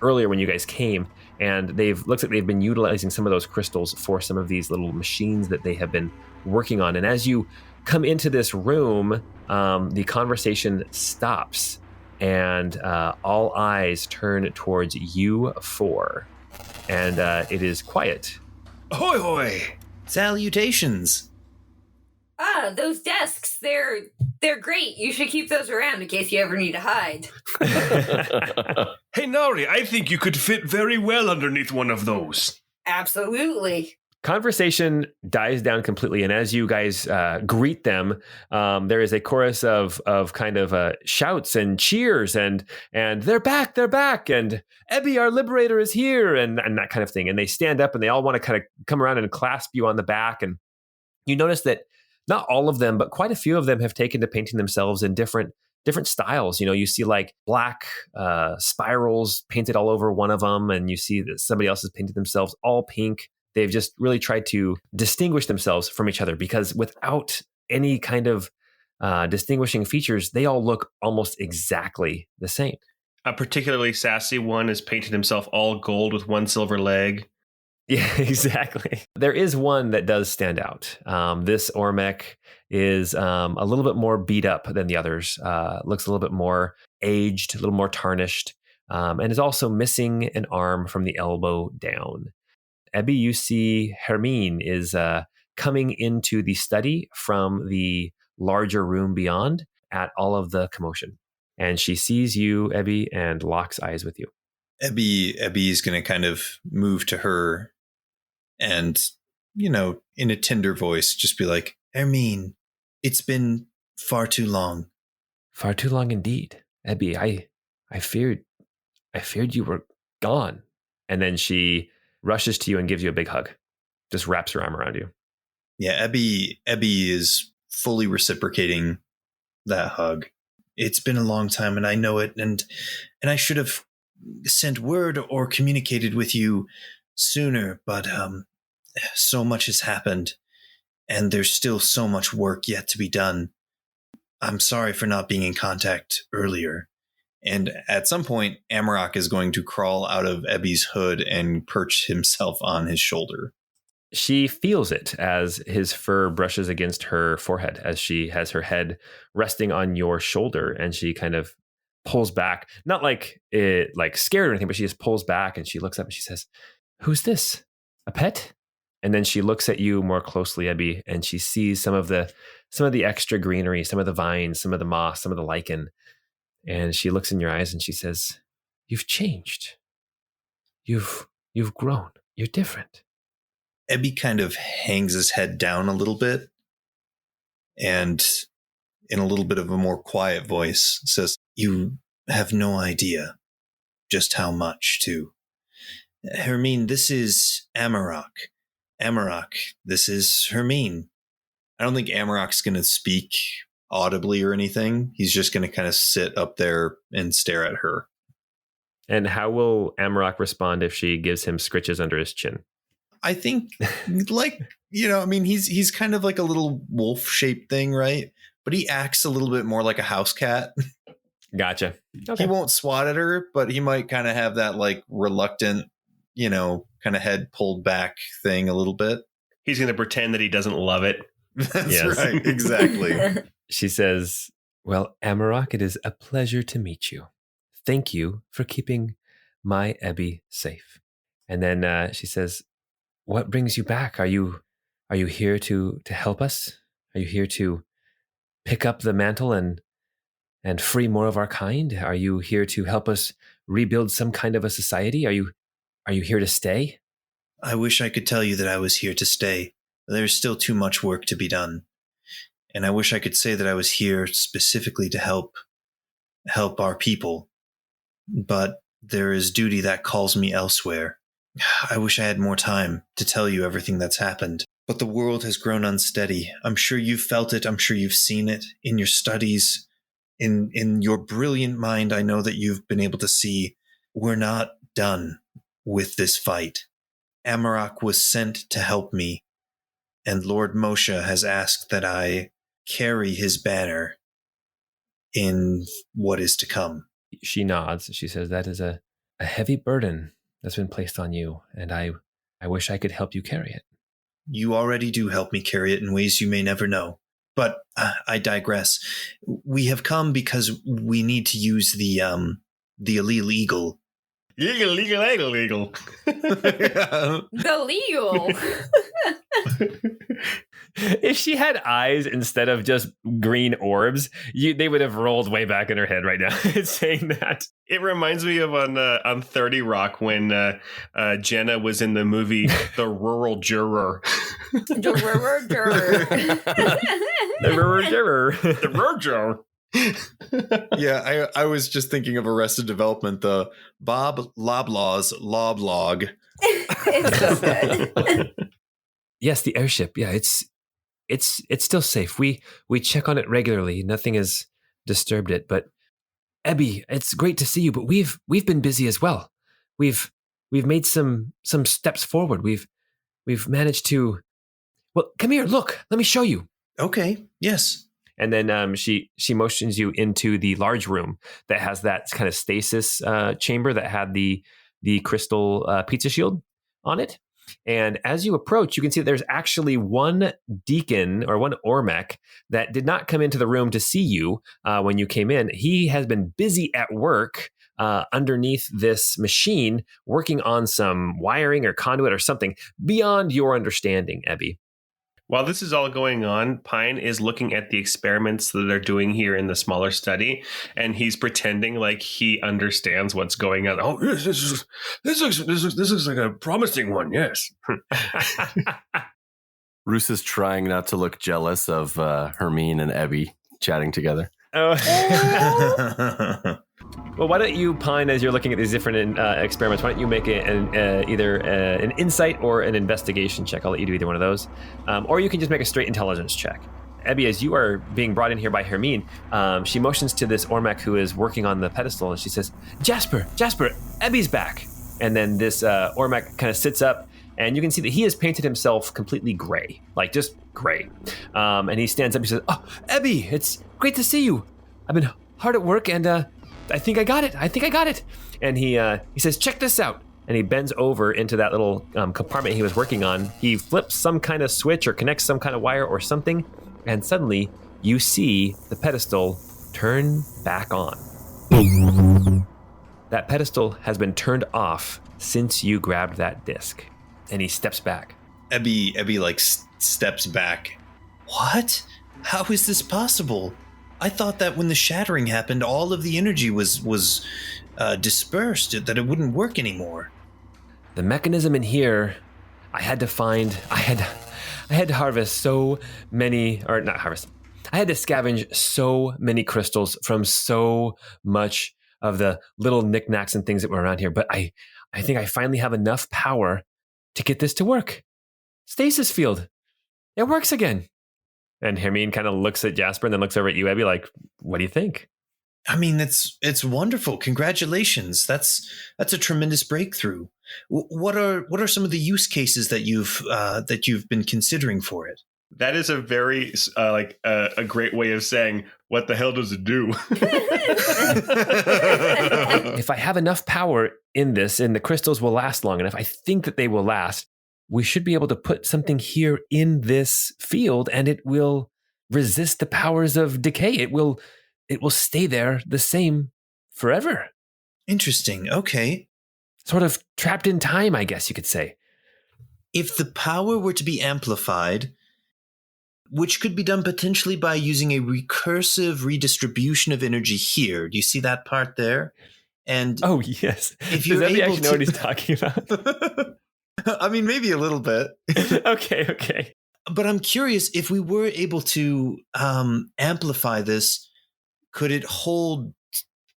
earlier when you guys came, and looks like they've been utilizing some of those crystals for some of these little machines that they have been working on. And as you come into this room, the conversation stops. And all eyes turn towards you four. And it is quiet. Ahoy, hoy! Salutations. Those desks, they're great. You should keep those around in case you ever need to hide. Hey, Nari, I think you could fit very well underneath one of those. Absolutely. Conversation dies down completely, and as you guys greet them, there is a chorus of kind of shouts and cheers, and they're back, and Ebby, our liberator, is here, and that kind of thing. And they stand up, and they all want to kind of come around and clasp you on the back. And you notice that not all of them, but quite a few of them have taken to painting themselves in different styles. You know, you see like black spirals painted all over one of them, and you see that somebody else has painted themselves all pink. They've just really tried to distinguish themselves from each other, because without any kind of distinguishing features, they all look almost exactly the same. A particularly sassy one is painted himself all gold with one silver leg. Yeah, exactly. There is one that does stand out. This Ormec is a little bit more beat up than the others. Looks a little bit more aged, a little more tarnished, and is also missing an arm from the elbow down. Ebby, you see Hermine is coming into the study from the larger room beyond at all of the commotion. and she sees you, Ebby, and locks eyes with you. Ebby's going to kind of move to her and, in a tender voice, just be like, Hermine, it's been far too long. Far too long indeed. Ebby, I feared you were gone. And then she rushes to you and gives you a big hug. Just wraps her arm around you. Yeah, Ebby is fully reciprocating that hug. It's been a long time, and I know it, and I should have sent word or communicated with you sooner, but so much has happened, and there's still so much work yet to be done. I'm sorry for not being in contact earlier. And at some point, Amarok is going to crawl out of Ebby's hood and perch himself on his shoulder. She feels it as his fur brushes against her forehead, as she has her head resting on your shoulder, and she kind of pulls back, not like scared or anything, but she just pulls back and she looks up and she says, "Who's this? A pet?" And then she looks at you more closely, Ebby, and she sees some of the extra greenery, some of the vines, some of the moss, some of the lichen. And she looks in your eyes and she says, "You've changed. You've grown. You're different." Ebby kind of hangs his head down a little bit and in a little bit of a more quiet voice says, "You have no idea just how much, too. Hermine, this is Amarok. Amarok, this is Hermine." I don't think Amarok's going to speak audibly or anything. He's just going to kind of sit up there and stare at her. And how will Amarok respond if she gives him scritches under his chin? I think, he's kind of like a little wolf-shaped thing, right? But he acts a little bit more like a house cat. Gotcha. Okay. He won't swat at her, but he might kind of have that like reluctant, kind of head pulled back thing a little bit. He's going to pretend that he doesn't love it. That's right. Exactly. She says, "Well, Amarok, it is a pleasure to meet you. Thank you for keeping my Ebby safe." And then she says, "What brings you back? Are you here to help us? Are you here to pick up the mantle and free more of our kind? Are you here to help us rebuild some kind of a society? Are you here to stay?" I wish I could tell you that I was here to stay. There's still too much work to be done. And I wish I could say that I was here specifically to help our people. But there is duty that calls me elsewhere. I wish I had more time to tell you everything that's happened. But the world has grown unsteady. I'm sure you've felt it. I'm sure you've seen it in your studies. In your brilliant mind, I know that you've been able to see we're not done with this fight. Amarok was sent to help me, and Lord Moshe has asked that I carry his banner in what is to come. She nods. She says, "That is a heavy burden that's been placed on you, and I wish I could help you carry it." You already do help me carry it in ways you may never know. But I digress. We have come because we need to use the Allele Eagle. Legal. The legal. If she had eyes instead of just green orbs, they would have rolled way back in her head right now saying that. It reminds me of on 30 Rock when Jenna was in the movie The Rural Juror. The The juror. The Rural Juror. Yeah, I was just thinking of Arrested Development, the Bob Loblaw's Lob Log. It's so good. Yes, the airship. Yeah, it's still safe. We check on it regularly. Nothing has disturbed it. But Ebby, it's great to see you. But we've been busy as well. We've made some steps forward. We've managed to. Well, come here. Look. Let me show you. Okay. Yes. And then she motions you into the large room that has that kind of stasis chamber that had the crystal pizza shield on it. And as you approach, you can see that there's actually one deacon or one Ormec that did not come into the room to see you when you came in. He has been busy at work underneath this machine, working on some wiring or conduit or something beyond your understanding, Ebby. While this is all going on, Pine is looking at the experiments that they're doing here in the smaller study, and he's pretending like he understands what's going on. Oh, yes, this looks like a promising one, yes. Rousse is trying not to look jealous of Hermine and Ebby chatting together. Oh. Well, why don't you, Pine, as you're looking at these different experiments, why don't you make either an insight or an investigation check? I'll let you do either one of those. Or you can just make a straight intelligence check. Ebby, as you are being brought in here by Hermine, she motions to this Ormac who is working on the pedestal, and she says, Jasper, Ebby's back. And then this Ormac kind of sits up, and you can see that he has painted himself completely gray, like just gray. And he stands up and he says, oh, Ebby, it's great to see you. I've been hard at work, and I think I got it. And he says, check this out. And he bends over into that little compartment he was working on. He flips some kind of switch or connects some kind of wire or something. And suddenly you see the pedestal turn back on. That pedestal has been turned off since you grabbed that disc. And he steps back. Ebby steps back. What? How is this possible? I thought that when the shattering happened, all of the energy was dispersed, that it wouldn't work anymore. The mechanism in here, I had to harvest so many, or not harvest, I had to scavenge so many crystals from so much of the little knickknacks and things that were around here. But I think I finally have enough power to get this to work. Stasis field. It works again. And Hermine kind of looks at Jasper and then looks over at you, Ebby, like, what do you think? I mean, it's wonderful. Congratulations. That's a tremendous breakthrough. What are some of the use cases that you've been considering for it? That is a very a great way of saying, what the hell does it do? If I have enough power in this and the crystals will last long enough, I think that they will last. We should be able to put something here in this field and it will resist the powers of decay. It will stay there the same forever. Interesting. Okay. Sort of trapped in time, I guess you could say. If the power were to be amplified, which could be done potentially by using a recursive redistribution of energy here. Do you see that part there? And oh, yes. If you're Does Ebby able actually know what he's talking about? I mean, maybe a little bit. Okay. But I'm curious, if we were able to amplify this, could it hold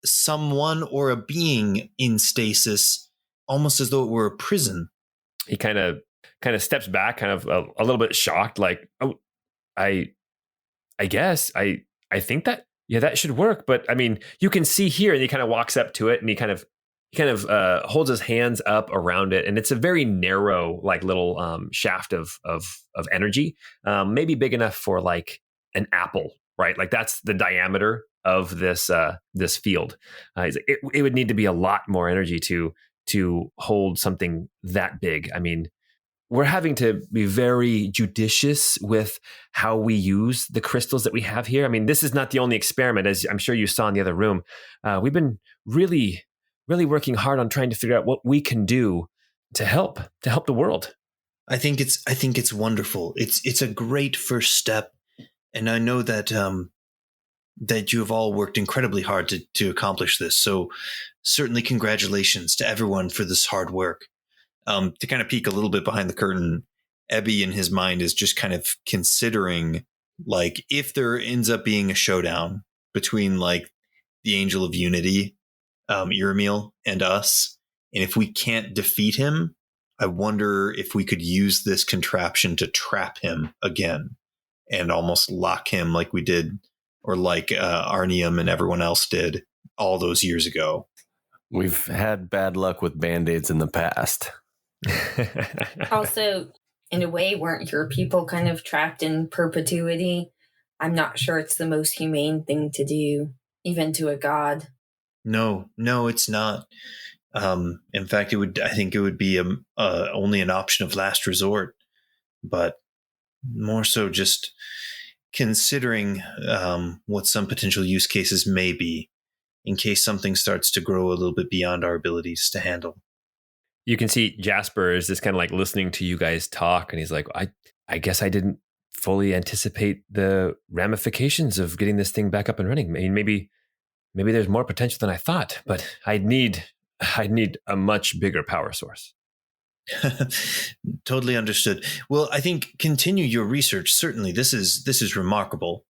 someone or a being in stasis, almost as though it were a prison? He kind of steps back, kind of a little bit shocked, like, oh, I guess I think that, yeah, that should work. But I mean, you can see here, and he kind of walks up to it, and he kind of holds his hands up around it, and it's a very narrow, like little shaft of energy, maybe big enough for like an apple, right? Like that's the diameter of this field. It would need to be a lot more energy to hold something that big. I mean, we're having to be very judicious with how we use the crystals that we have here. I mean, this is not the only experiment, as I'm sure you saw in the other room. We've been really working hard on trying to figure out what we can do to help the world. I think it's wonderful. It's a great first step, and I know that that you have all worked incredibly hard to accomplish this. So certainly congratulations to everyone for this hard work. To kind of peek a little bit behind the curtain, Ebby in his mind is just kind of considering, like, if there ends up being a showdown between like the Angel of Unity, Iramil, and us, and if we can't defeat him, I wonder if we could use this contraption to trap him again and almost lock him like we did, or like Arnium and everyone else did all those years ago. We've had bad luck with Band-Aids in the past. Also, in a way, weren't your people kind of trapped in perpetuity? I'm not sure it's the most humane thing to do, even to a god. No, it's not. In fact, I think it would be only an option of last resort, but more so just considering what some potential use cases may be in case something starts to grow a little bit beyond our abilities to handle. You can see Jasper is just kind of like listening to you guys talk, and he's like, I guess I didn't fully anticipate the ramifications of getting this thing back up and running. I mean, maybe there's more potential than I thought, but I'd need a much bigger power source. Totally understood. Well, I think continue your research. Certainly, this is remarkable.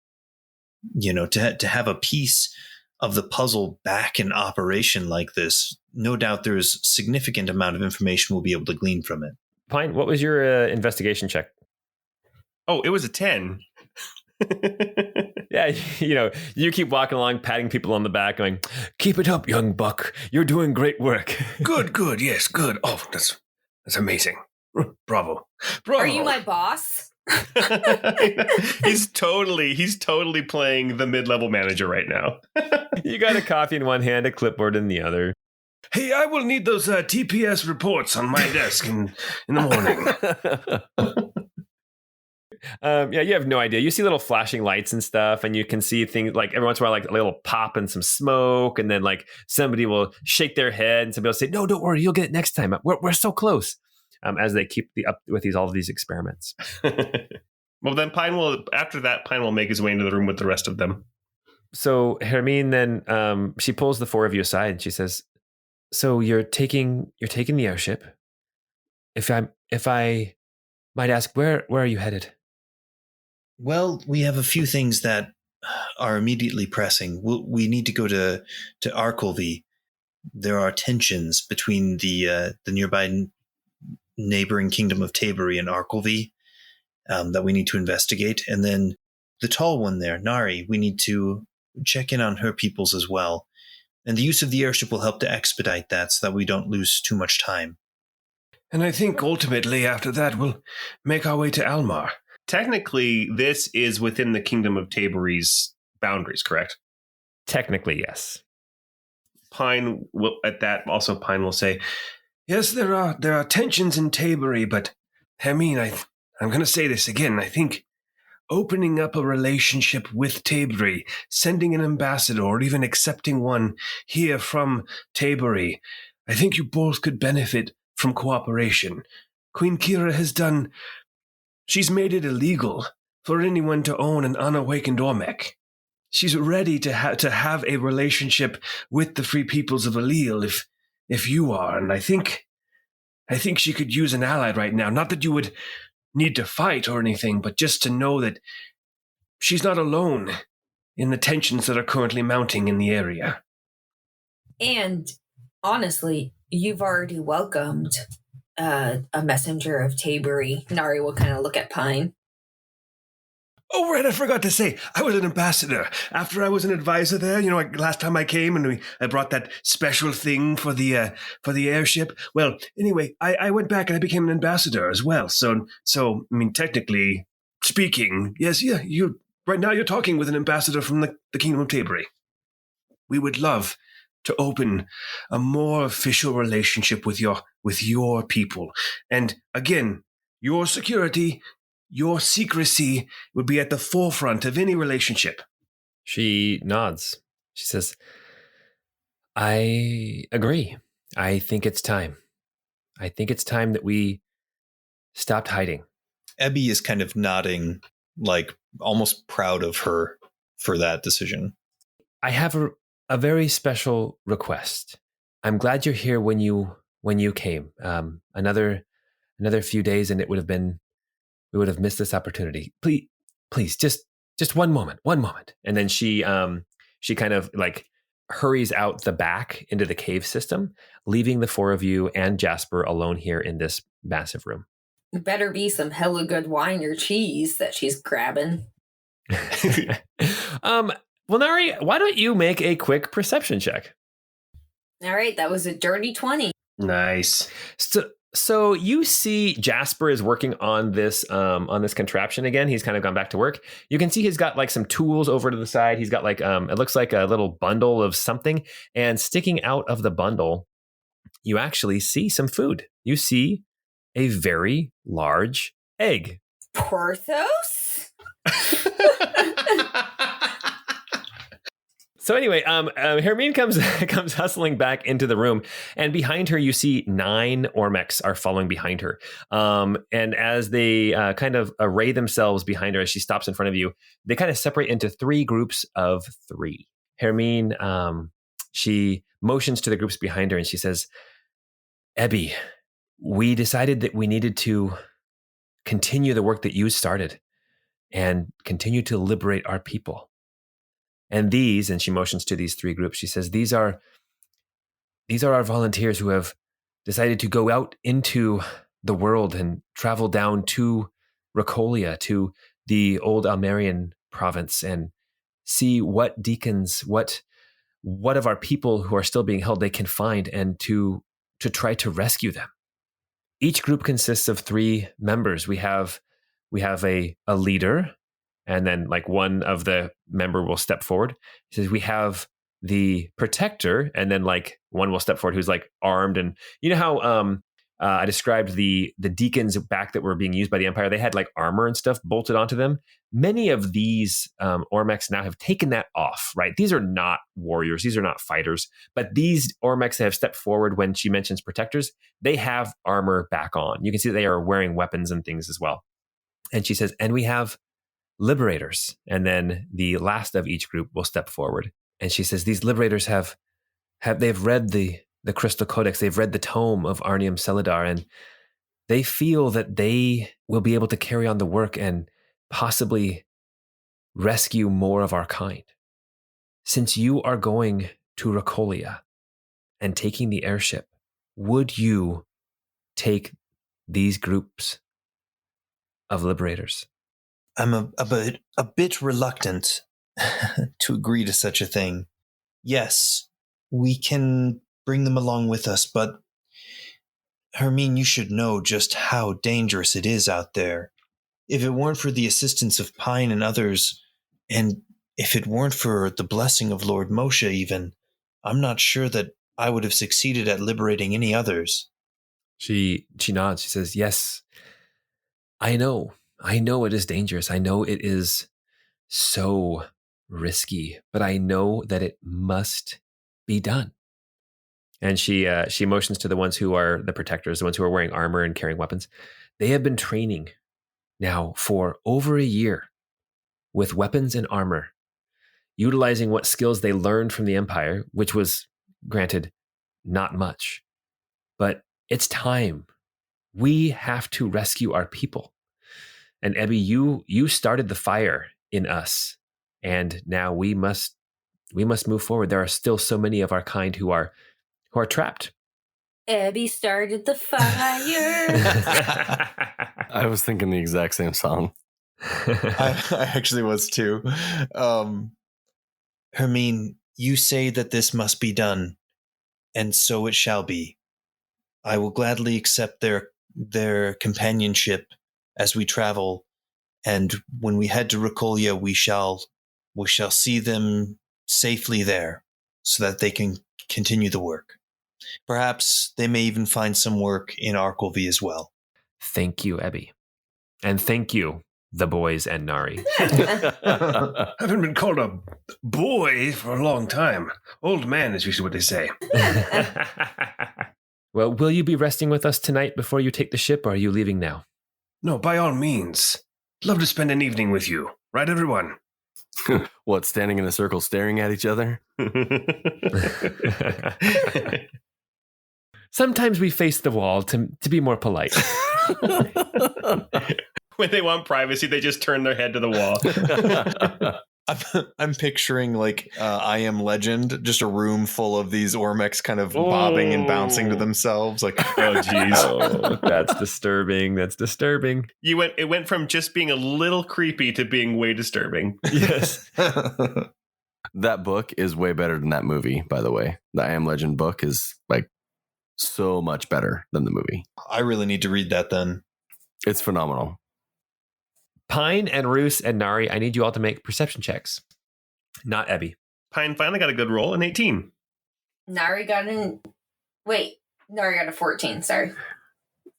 To have a piece of the puzzle back in operation like this, no doubt there's significant amount of information we'll be able to glean from it. Pine, what was your investigation check? Oh, it was a 10. Yeah, you keep walking along, patting people on the back, going, "Keep it up, young buck. You're doing great work." Good, yes, good. Oh, that's amazing. Bravo. Are you my boss? He's totally playing the mid-level manager right now. You got a coffee in one hand, a clipboard in the other. Hey, I will need those TPS reports on my desk in the morning. You have no idea. You see little flashing lights and stuff, and you can see things like every once in a while, like a little pop and some smoke, and then like somebody will shake their head, and somebody will say, "No, don't worry, you'll get it next time. We're so close." As they keep up with all of these experiments. Well, then Pine will make his way into the room with the rest of them. So Hermine then she pulls the four of you aside and she says, "So you're taking the airship. If I might ask, where are you headed?" Well, we have a few things that are immediately pressing. We need to go to Arkelvy. There are tensions between the nearby neighboring kingdom of Taybury and Arkelvy that we need to investigate. And then the tall one there, Nari, we need to check in on her peoples as well. And the use of the airship will help to expedite that so that we don't lose too much time. And I think ultimately after that we'll make our way to Almar. Technically, this is within the kingdom of Taybury's boundaries, correct? Technically, yes. Pine will say, "Yes, there are tensions in Taybury, but Hermine, I'm going to say this again. I think opening up a relationship with Taybury, sending an ambassador, or even accepting one here from Taybury, I think you both could benefit from cooperation. Queen Kira she's made it illegal for anyone to own an unawakened Ormec. She's ready to have a relationship with the free peoples of Allele if you are, and I think she could use an ally right now. Not that you would need to fight or anything, but just to know that she's not alone in the tensions that are currently mounting in the area." And honestly, you've already welcomed a messenger of Taybury. Nari will kind of look at Pine. Oh, right, I forgot to say, I was an ambassador. After I was an advisor there, last time I came and I brought that special thing for the airship. Well, anyway, I went back and I became an ambassador as well. So I mean, technically speaking, yes, yeah, right now you're talking with an ambassador from the Kingdom of Taybury. We would love to open a more official relationship with your people. And again, your security, your secrecy would be at the forefront of any relationship. She nods. She says, "I agree. I think it's time. I think it's time that we stopped hiding." Ebby is kind of nodding, like almost proud of her for that decision. "I have a very special request. I'm glad you're here when you came. Another few days and we would have missed this opportunity. Please, just one moment. And then she kind of like hurries out the back into the cave system, leaving the four of you and Jasper alone here in this massive room. Better be some hella good wine or cheese that she's grabbing. Well, Nari, why don't you make a quick perception check? All right, that was a dirty 20. Nice. So you see Jasper is working on this contraption again. He's kind of gone back to work. You can see he's got like some tools over to the side. He's got like it looks like a little bundle of something, and sticking out of the bundle, you actually see some food. You see a very large egg. Porthos? So anyway, Hermine comes hustling back into the room, and behind her you see 9 Ormex are following behind her. And as they kind of array themselves behind her as she stops in front of you, they kind of separate into 3 groups of 3. Hermine, she motions to the groups behind her, and she says, "Ebby, we decided that we needed to continue the work that you started and continue to liberate our people. And these," and she motions to these 3 groups, she says, these are our volunteers who have decided to go out into the world and travel down to Rocolia, to the old Almerian province, and see what deacons, what of our people who are still being held they can find, and to try to rescue them. Each group consists of 3 members. We have a leader, and then like one of the member will step forward. He says, we have the protector, and then like one will step forward who's like armed. And you know how I described the deacons back that were being used by the Empire? They had like armor and stuff bolted onto them. Many of these Ormex now have taken that off, right? These are not warriors. These are not fighters. But these Ormex that have stepped forward when she mentions protectors, they have armor back on. You can see that they are wearing weapons and things as well. And she says, and we have liberators. And then the last of each group will step forward. And she says, these liberators they've read the Crystal Codex. They've read the tome of Arnium Celadar, and they feel that they will be able to carry on the work and possibly rescue more of our kind. Since you are going to Rocolia and taking the airship, would you take these groups of liberators? I'm a bit reluctant to agree to such a thing. Yes, we can bring them along with us, but Hermine, you should know just how dangerous it is out there. If it weren't for the assistance of Pine and others, and if it weren't for the blessing of Lord Moshe even, I'm not sure that I would have succeeded at liberating any others. She nods. She says, yes, I know it is dangerous. I know it is so risky, but I know that it must be done. And she motions to the ones who are the protectors, the ones who are wearing armor and carrying weapons. They have been training now for over a year with weapons and armor, utilizing what skills they learned from the Empire, which was, granted, not much. But it's time. We have to rescue our people. And Ebby, you started the fire in us, and now we must move forward. There are still so many of our kind who are trapped. Ebby started the fire. I was thinking the exact same song. I actually was too. Hermine, you say that this must be done, and so it shall be. I will gladly accept their companionship as we travel, and when we head to Rocolia, we shall see them safely there, so that they can continue the work. Perhaps they may even find some work in Arkelvy as well. Thank you, Ebby. And thank you, the boys and Nari. I haven't been called a boy for a long time. Old man is usually what they say. Well, will you be resting with us tonight before you take the ship, or are you leaving now? No, by all means. Love to spend an evening with you. Right, everyone? What, standing in a circle staring at each other? Sometimes we face the wall to be more polite. When they want privacy, they just turn their head to the wall. I'm picturing like I Am Legend, just a room full of these Ormex kind of bobbing and bouncing to themselves. Like, oh, geez. Oh, that's disturbing. That's disturbing. It went from just being a little creepy to being way disturbing. Yes. That book is way better than that movie, by the way. The I Am Legend book is like so much better than the movie. I really need to read that then. It's phenomenal. Pine and Rousse and Nari, I need you all to make perception checks. Not Ebby. Pine finally got a good roll, an 18. Nari got a 14, sorry.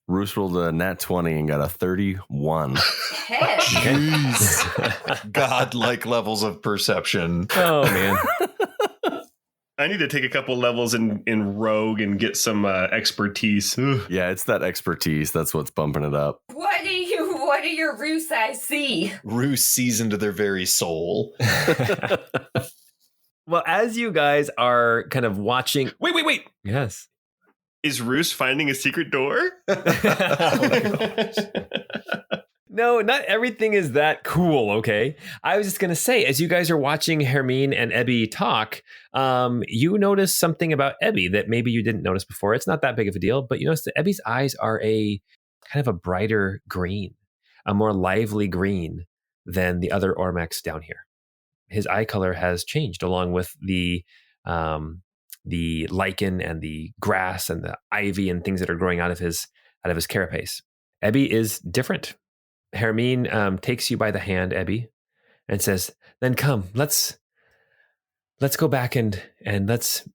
Rousse rolled a nat 20 and got a 31. Heck. Jeez. Godlike levels of perception. Oh, man. I need to take a couple levels in Rogue and get some expertise. Yeah, it's that expertise. That's what's bumping it up. What do your Rousse eyes see? Rousse sees into their very soul. Well, as you guys are kind of watching. Wait. Yes. Is Rousse finding a secret door? No, not everything is that cool, okay? I was just going to say, as you guys are watching Hermine and Ebby talk, you notice something about Ebby that maybe you didn't notice before. It's not that big of a deal, but you notice that Ebby's eyes are a kind of a brighter green, a more lively green than the other Ormecs down here. His eye color has changed along with the lichen and the grass and the ivy and things that are growing out of his carapace. Ebby is different. Hermine takes you by the hand, Ebby, and says, "Then come, let's go back and let's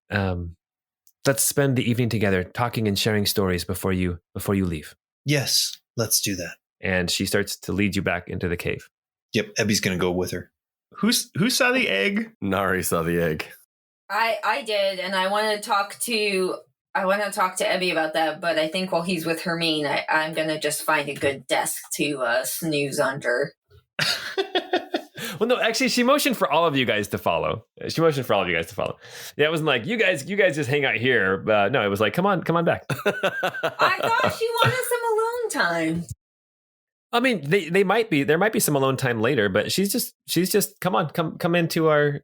spend the evening together, talking and sharing stories before you leave." Yes, let's do that. And she starts to lead you back into the cave. Yep, Ebby's going to go with her. Who saw the egg? Nari saw the egg. I did, and I want to talk to Ebby about that, but I think while he's with Hermine, I'm going to just find a good desk to snooze under. Well, no, actually, she motioned for all of you guys to follow. Yeah, it wasn't like, you guys just hang out here. No, it was like, come on back. I thought she wanted some alone time. I mean, there might be some alone time later, but she's just come into our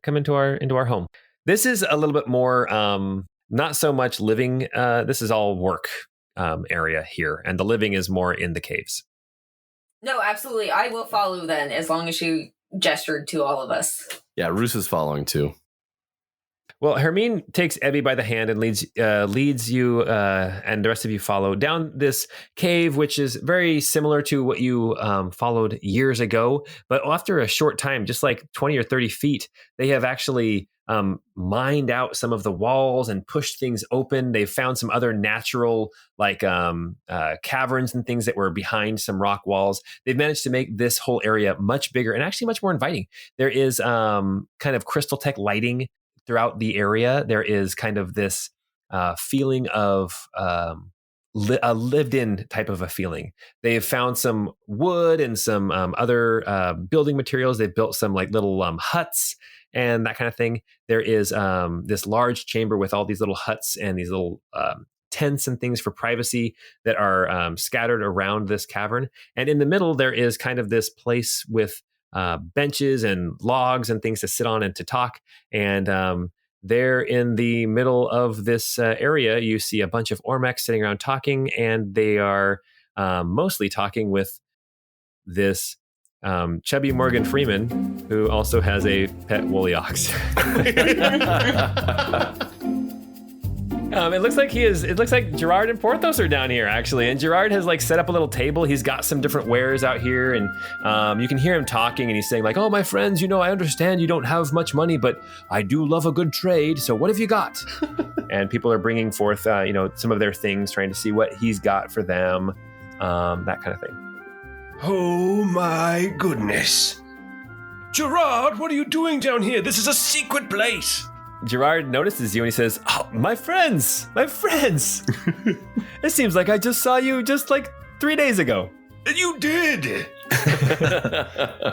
home. This is a little bit more, not so much living. This is all work area here, and the living is more in the caves. No, absolutely. I will follow then, as long as she gestured to all of us. Yeah, Rousse is following too. Well, Hermine takes Ebby by the hand and leads you, and the rest of you follow down this cave, which is very similar to what you followed years ago. But after a short time, just like 20 or 30 feet, they have actually mined out some of the walls and pushed things open. They've found some other natural caverns and things that were behind some rock walls. They've managed to make this whole area much bigger and actually much more inviting. There is kind of crystal tech lighting throughout the area. There is kind of this feeling of a lived-in type of a feeling. They have found some wood and some other building materials. They've built some like little huts and that kind of thing. There is this large chamber with all these little huts and these little tents and things for privacy that are scattered around this cavern. And in the middle, there is kind of this place with benches and logs and things to sit on and to talk. And there in the middle of this area, you see a bunch of Ormecs sitting around talking, and they are mostly talking with this chubby Morgan Freeman, who also has a pet woolly ox. It looks like Gerard and Porthos are down here, actually. And Gerard has like set up a little table. He's got some different wares out here, and you can hear him talking, and he's saying like, "Oh, my friends, I understand you don't have much money, but I do love a good trade. So what have you got?" And people are bringing forth, some of their things, trying to see what he's got for them, that kind of thing. Oh my goodness. Gerard, what are you doing down here? This is a secret place. Gerard notices you and he says, "Oh, my friends. It seems like I just saw you just like 3 days ago." You did.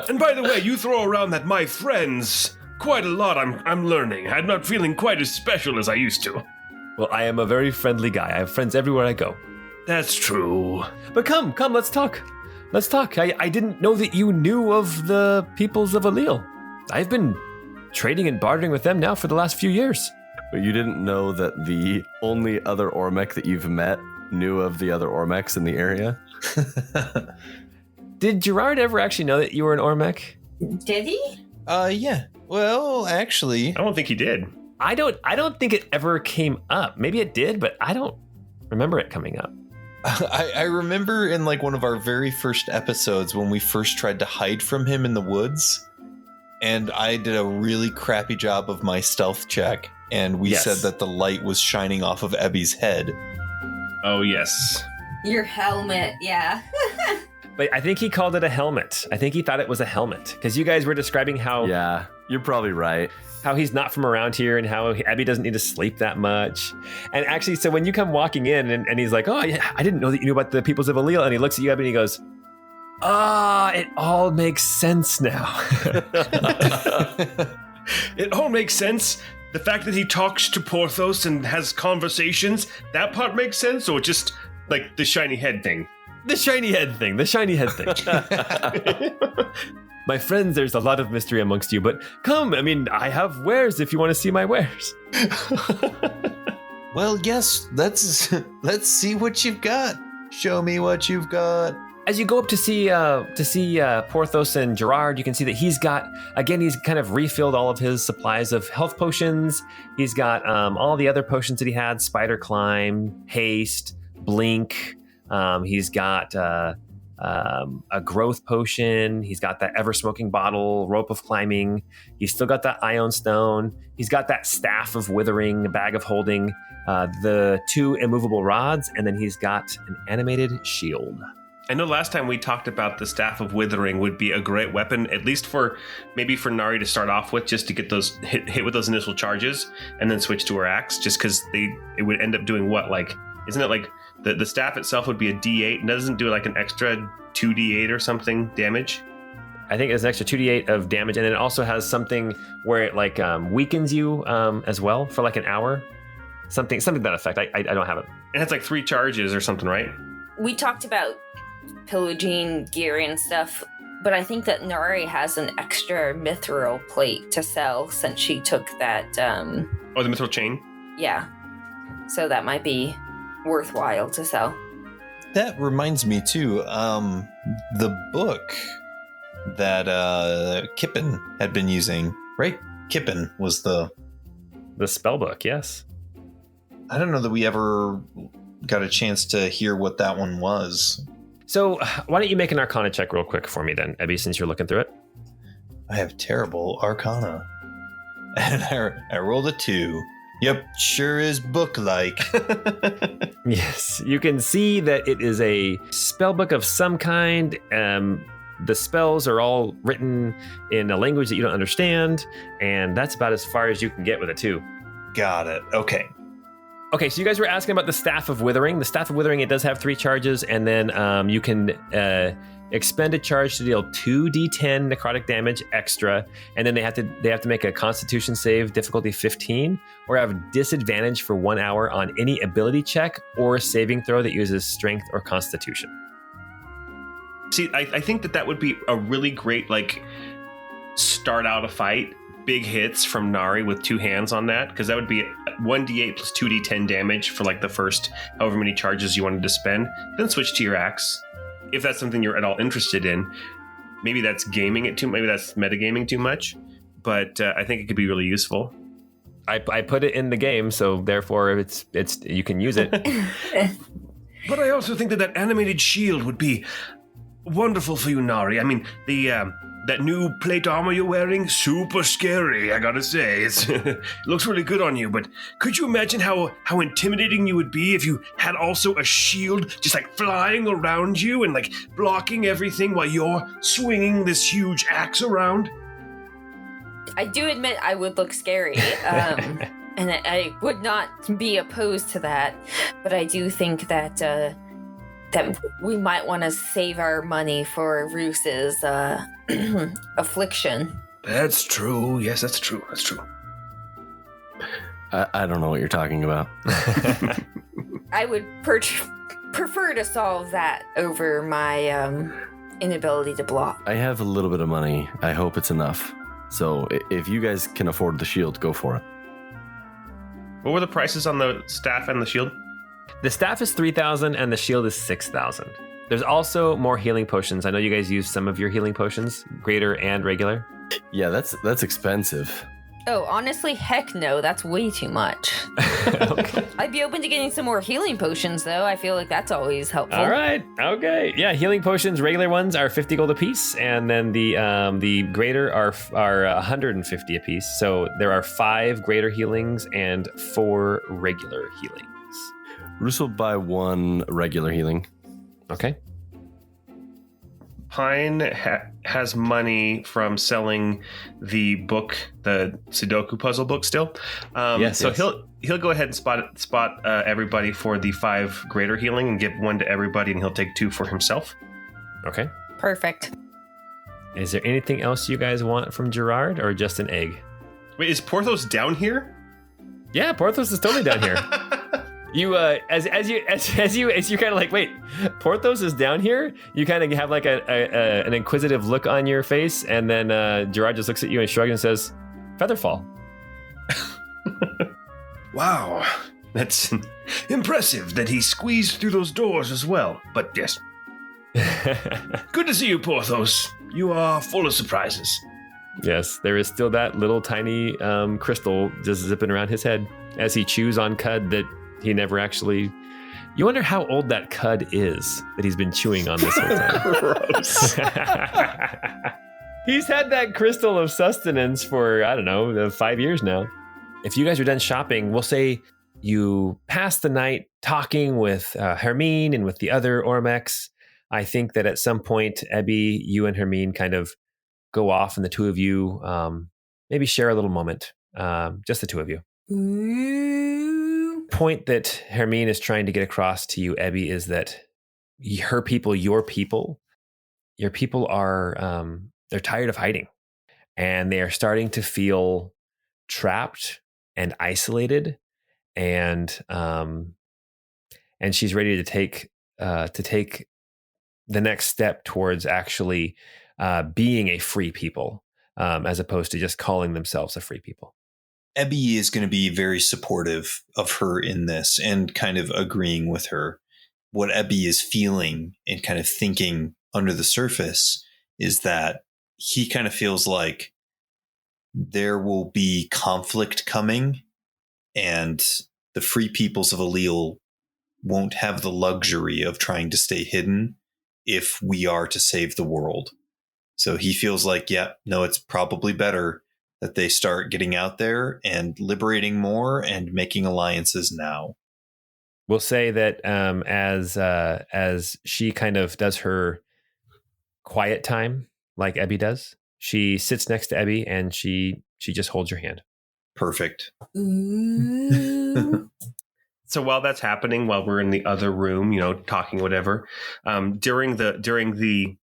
And by the way, you throw around that "my friends" quite a lot. I'm learning. I'm not feeling quite as special as I used to. Well, I am a very friendly guy. I have friends everywhere I go. That's true. But come, let's talk. I didn't know that you knew of the Peoples of Allele. I've been trading and bartering with them now for the last few years. But you didn't know that the only other Ormec that you've met knew of the other Ormecs in the area? Did Gerard ever actually know that you were an Ormec? Did he? Yeah. Well, actually, I don't think he did. I don't think it ever came up. Maybe it did, but I don't remember it coming up. I remember in like one of our very first episodes when we first tried to hide from him in the woods, and I did a really crappy job of my stealth check, and we said that the light was shining off of Ebby's head. Oh, yes. Your helmet, yeah. But I think he called it a helmet. I think he thought it was a helmet, because you guys were describing how... Yeah, You're probably right. How he's not from around here and how Abby doesn't need to sleep that much. And actually, so when you come walking in and he's like, oh, yeah, I didn't know that you knew about the Peoples of Allele. And he looks at you, Abby, and he goes, it all makes sense now. It all makes sense. The fact that he talks to Porthos and has conversations, that part makes sense, or just like the shiny head thing? The shiny head thing. My friends, there's a lot of mystery amongst you, but come, I mean, I have wares if you want to see my wares. Well, yes, let's see what you've got. Show me what you've got. As you go up to see Porthos and Gerard, you can see that he's kind of refilled all of his supplies of health potions. He's got all the other potions that he had: Spider Climb, Haste, Blink. He's got a growth potion. He's got that ever smoking bottle, rope of climbing. He's still got that ion stone. He's got that staff of withering, a bag of holding, the 2 immovable rods, and then he's got an animated shield. I know last time we talked about the Staff of Withering would be a great weapon, at least for Nari to start off with, just to get those hit with those initial charges, and then switch to her axe, just because it would end up doing what? Like, isn't it like the staff itself would be a D8 and doesn't do like an extra 2D8 or something damage? I think it's an extra 2d8 of damage, and then it also has something where it like weakens you as well for like an hour. Something to that effect. I don't have it. It has like 3 charges or something, right? We talked about pillaging gear and stuff, but I think that Nari has an extra mithril plate to sell since she took that. The mithril chain? Yeah. So that might be worthwhile to sell. That reminds me too, the book that Kippen had been using, right? Kippen was the spell book, yes. I don't know that we ever got a chance to hear what that one was. So why don't you make an Arcana check real quick for me then, Ebby, since you're looking through it? I have terrible Arcana. And I rolled a 2. Yep, sure is book-like. Yes, you can see that it is a spell book of some kind. The spells are all written in a language that you don't understand, and that's about as far as you can get with it too. Got it. Okay. Okay, so you guys were asking about the Staff of Withering. The Staff of Withering, it does have 3 charges, and then you can expend a charge to deal 2d10 necrotic damage extra, and then they have to make a Constitution save, difficulty 15, or have disadvantage for 1 hour on any ability check or saving throw that uses Strength or Constitution. See, I think that would be a really great, like, start out a fight. Big hits from Nari with 2 hands on that, because that would be 1d8 plus 2d10 damage for like the first however many charges you wanted to spend. Then switch to your axe, if that's something you're at all interested in. Maybe that's maybe that's metagaming too much, but I think it could be really useful. I put it in the game, so therefore it's you can use it. But I also think that animated shield would be wonderful for you, Nari. I mean, that new plate armor you're wearing, super scary, I gotta say. It looks really good on you, but could you imagine how intimidating you would be if you had also a shield just like flying around you and like blocking everything while you're swinging this huge axe around? I do admit I would look scary, and I would not be opposed to that, but I do think that that we might want to save our money for Rousse's affliction. That's true. Yes, that's true. That's true. I don't know what you're talking about. I would prefer to solve that over my inability to block. I have a little bit of money. I hope it's enough. So if you guys can afford the shield, go for it. What were the prices on the staff and the shield? The staff is 3,000 and the shield is 6,000. There's also more healing potions. I know you guys use some of your healing potions, greater and regular. Yeah, that's expensive. Oh, honestly, heck no, that's way too much. Okay. I'd be open to getting some more healing potions, though. I feel like that's always helpful. All right. Okay. Yeah, healing potions, regular ones are 50 gold apiece, and then the greater are 150 apiece. So there are 5 greater healings and 4 regular healings. Rousse will buy 1 regular healing. Okay. Pine has money from selling the book, the Sudoku puzzle book still. Yes. He'll go ahead and spot everybody for the 5 greater healing and give 1 to everybody, and he'll take 2 for himself. Okay. Perfect. Is there anything else you guys want from Gerard, or just an egg? Wait, is Porthos down here? Yeah, Porthos is totally down here. You as you kind of like, wait, Porthos is down here. You kind of have like an inquisitive look on your face, and then Gerard just looks at you and shrugs and says, "Featherfall." Wow, that's impressive that he squeezed through those doors as well. But yes, good to see you, Porthos. You are full of surprises. Yes, there is still that little tiny crystal just zipping around his head as he chews on cud that he never actually... You wonder how old that cud is that he's been chewing on this whole time. He's had that crystal of sustenance for, I don't know, 5 years now. If you guys are done shopping, we'll say you pass the night talking with Hermine and with the other Ormex. I think that at some point, Ebby, you and Hermine kind of go off, and the two of you maybe share a little moment. Just the two of you. Ooh. Point that Hermine is trying to get across to you, Ebby, is that her people, your people are they're tired of hiding, and they are starting to feel trapped and isolated, and she's ready to take the next step towards actually being a free people, as opposed to just calling themselves a free people. Ebby is going to be very supportive of her in this and kind of agreeing with her. What Ebby is feeling and kind of thinking under the surface is that he kind of feels like there will be conflict coming, and the free peoples of Allele won't have the luxury of trying to stay hidden if we are to save the world. So he feels like, it's probably better that they start getting out there and liberating more and making alliances now. We'll say that as she kind of does her quiet time, like Ebby does, she sits next to Ebby and she just holds your hand. Perfect. Ooh. So while that's happening, while we're in the other room, talking, whatever, during the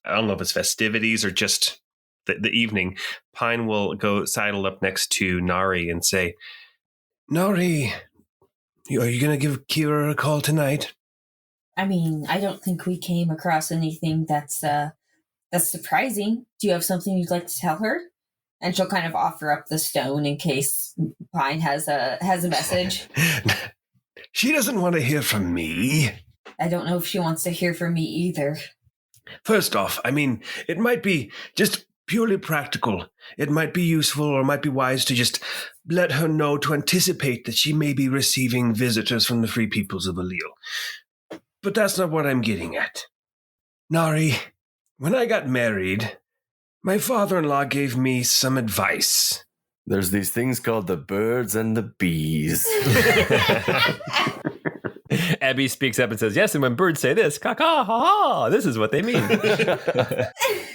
I don't know if it's festivities or just the evening, Pine will go sidle up next to Nari and say, Nari, are you going to give Kira a call tonight? I mean, I don't think we came across anything that's surprising. Do you have something you'd like to tell her? And she'll kind of offer up the stone in case Pine has a message. She doesn't want to hear from me. I don't know if she wants to hear from me either. First off, I mean, it might be just purely practical. It might be useful or might be wise to just let her know to anticipate that she may be receiving visitors from the Free Peoples of Allele. But that's not what I'm getting at. Nari, when I got married, my father-in-law gave me some advice. There's these things called the birds and the bees. Abby speaks up and says, yes, and when birds say this, caw-caw, ha-ha, this is what they mean.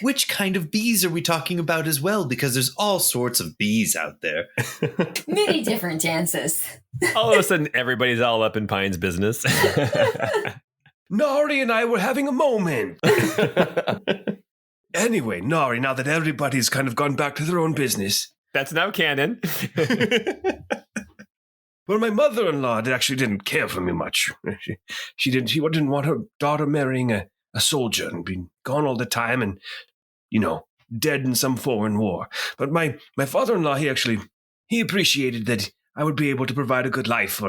Which kind of bees are we talking about as well? Because there's all sorts of bees out there. Many different dances. All of a sudden, everybody's all up in Pine's business. Nari and I were having a moment. Anyway, Nari, now that everybody's kind of gone back to their own business. That's now canon. Well, my mother-in-law actually didn't care for me much. She didn't want her daughter marrying a soldier and being gone all the time and, dead in some foreign war. But my father-in-law, he appreciated that I would be able to provide a good life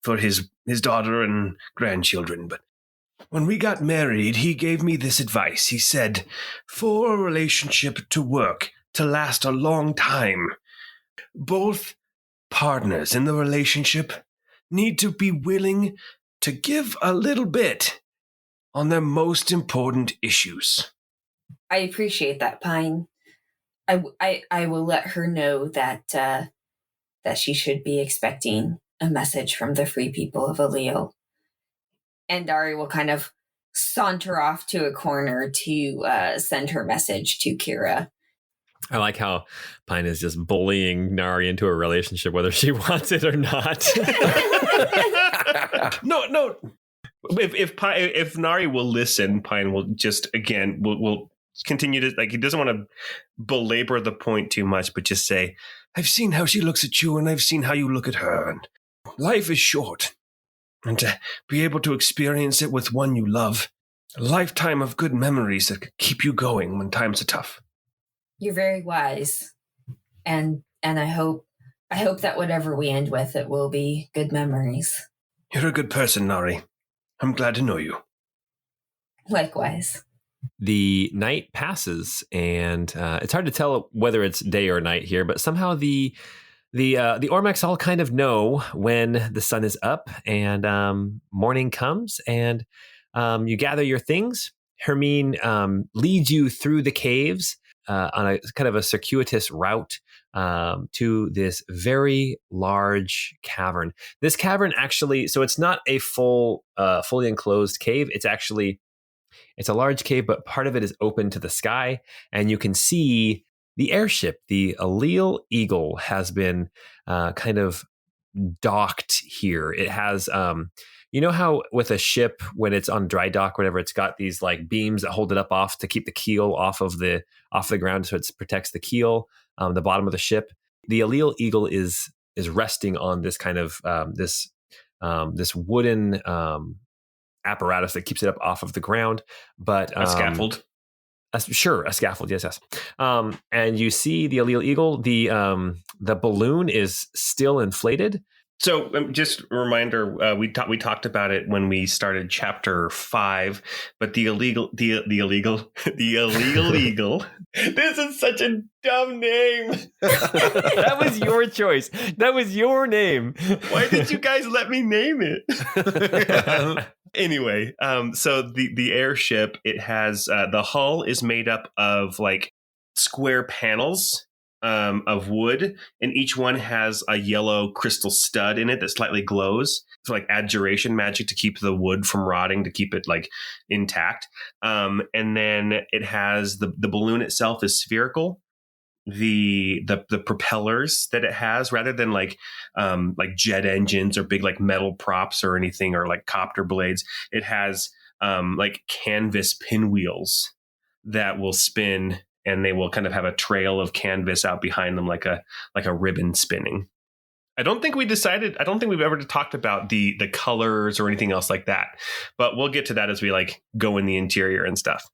for his daughter and grandchildren. But when we got married, he gave me this advice. He said, for a relationship to work, to last a long time, both partners in the relationship need to be willing to give a little bit on their most important issues. I appreciate that, Pine. I will let her know that she should be expecting a message from the Free People of Allele. And Dari will kind of saunter off to a corner to send her message to Kira. I like how Pine is just bullying Nari into a relationship, whether she wants it or not. No. If Nari will listen, Pine will just again will continue to he doesn't want to belabor the point too much, but just say, I've seen how she looks at you, and I've seen how you look at her. And life is short, and to be able to experience it with one you love, a lifetime of good memories that could keep you going when times are tough. You're very wise, and I hope that whatever we end with, it will be good memories. You're a good person, Nari. I'm glad to know you. Likewise. The night passes, and it's hard to tell whether it's day or night here, but somehow the Ormecs all kind of know when the sun is up and morning comes, and you gather your things. Hermine leads you through the caves on a kind of a circuitous route to this very large cavern. This cavern actually, so it's not a fully enclosed cave. It's a large cave, but part of it is open to the sky, and you can see the airship. The Allele Eagle has been kind of docked here. It has, you know how with a ship when it's on dry dock, whatever, it's got these like beams that hold it up off to keep the keel off the ground, so it protects the keel, the bottom of the ship. The Allele Eagle is resting on this kind of this wooden apparatus that keeps it up off of the ground, but a scaffold. A scaffold. Yes. And you see the Allele Eagle. The balloon is still inflated. So just a reminder, we talked about it when we started chapter 5, but the Allele Eagle. This is such a dumb name. That was your choice. That was your name. Why did you guys let me name it? Anyway, so the airship, it has the hull is made up of like square panels of wood, and each one has a yellow crystal stud in it that slightly glows for like adjuration magic to keep the wood from rotting, to keep it like intact. And then it has the balloon itself is spherical. The propellers that it has, rather than like jet engines or big like metal props or anything, or like copter blades, it has like canvas pinwheels that will spin, and they will kind of have a trail of canvas out behind them, like a ribbon spinning. I don't think we've ever talked about the colors or anything else like that, but we'll get to that as we like go in the interior and stuff.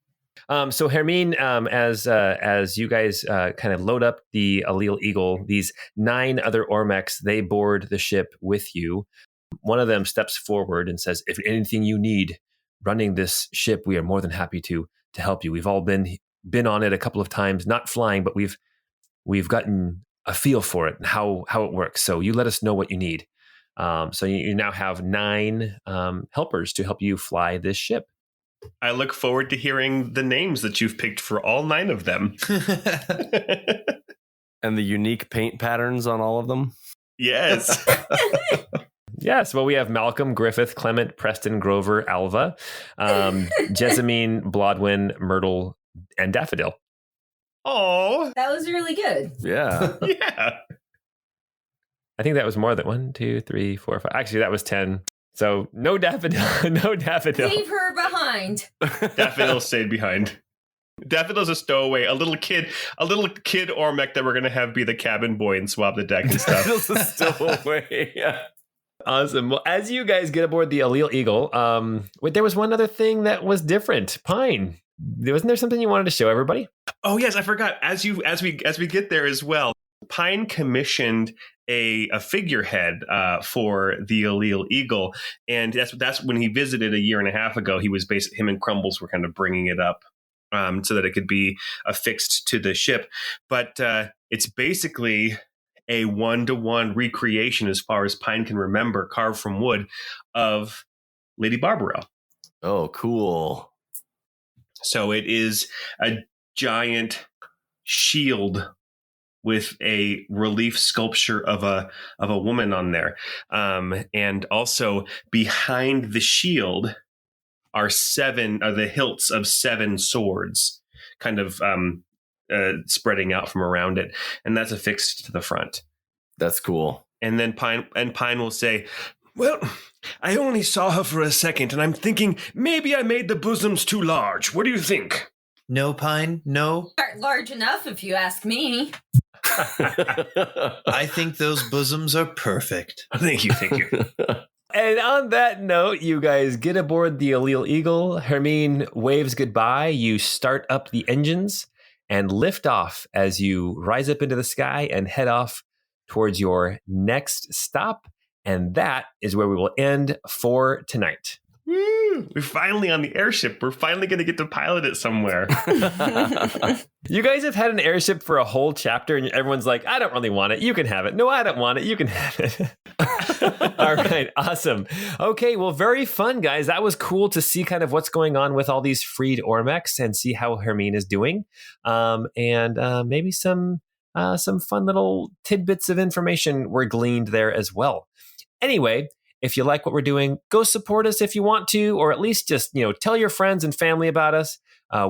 So Hermine, as you guys kind of load up the Allele Eagle, these 9 other Ormecs, they board the ship with you. One of them steps forward and says, "If anything you need running this ship, we are more than happy to help you. We've all been on it a couple of times, not flying, but we've gotten a feel for it and how it works. So you let us know what you need." So you now have 9 helpers to help you fly this ship. I look forward to hearing the names that you've picked for all 9 of them. And the unique paint patterns on all of them. Yes. Yes. Well, we have Malcolm, Griffith, Clement, Preston, Grover, Alva, Jessamine, Blodwin, Myrtle, and Daffodil. Oh, That was really good. Yeah. yeah. I think that was more than 1, 2, 3, 4, 5. Actually, that was 10. So no Daffodil. No Daffodil. Leave her behind. Daffodil stayed behind. Daffodil's a stowaway, a little kid Ormec that we're going to have be the cabin boy and swab the deck and stuff. Daffodil's a stowaway. Yeah. Awesome. Well, as you guys get aboard the Allele Eagle, wait, there was one other thing that was different. Pine, wasn't there something you wanted to show everybody? Oh yes, I forgot. As we get there as well, Pine commissioned a figurehead for the Allele Eagle, and that's when he visited a year and a half ago. He was him and Crumbles were kind of bringing it up so that it could be affixed to the ship. But it's basically a 1-to-1 recreation, as far as Pine can remember, carved from wood, of Lady Barbarelle. Oh, cool. So it is a giant shield with a relief sculpture of a woman on there. And also behind the shield are the hilts of 7 swords, kind of spreading out from around it, and that's affixed to the front. That's cool. And then Pine will say, Well, I only saw her for a second, and I'm thinking maybe I made the bosoms too large. What do you think? No, Pine, no. Aren't large enough if you ask me. I think those bosoms are perfect. Thank you. And on that note, you guys get aboard the Allele Eagle. Hermine waves goodbye. You start up the engines and lift off as you rise up into the sky and head off towards your next stop. And that is where we will end for tonight. Woo, we're finally on the airship. We're finally going to get to pilot it somewhere. You guys have had an airship for a whole chapter and everyone's like, I don't really want it. You can have it. No, I don't want it. You can have it. All right. Awesome. Okay. Well, very fun, guys. That was cool to see kind of what's going on with all these freed Ormex and see how Hermine is doing. And maybe some fun little tidbits of information were gleaned there as well. Anyway, if you like what we're doing, go support us if you want to, or at least just, tell your friends and family about us.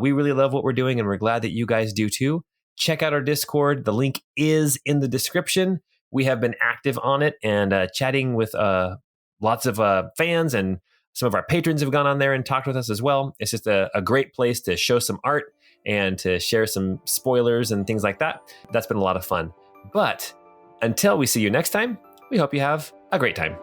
We really love what we're doing and we're glad that you guys do too. Check out our Discord. The link is in the description. We have been active on it and chatting with lots of fans, and some of our patrons have gone on there and talked with us as well. It's just a great place to show some art and to share some spoilers and things like that. That's been a lot of fun. But until we see you next time, we hope you have a great time.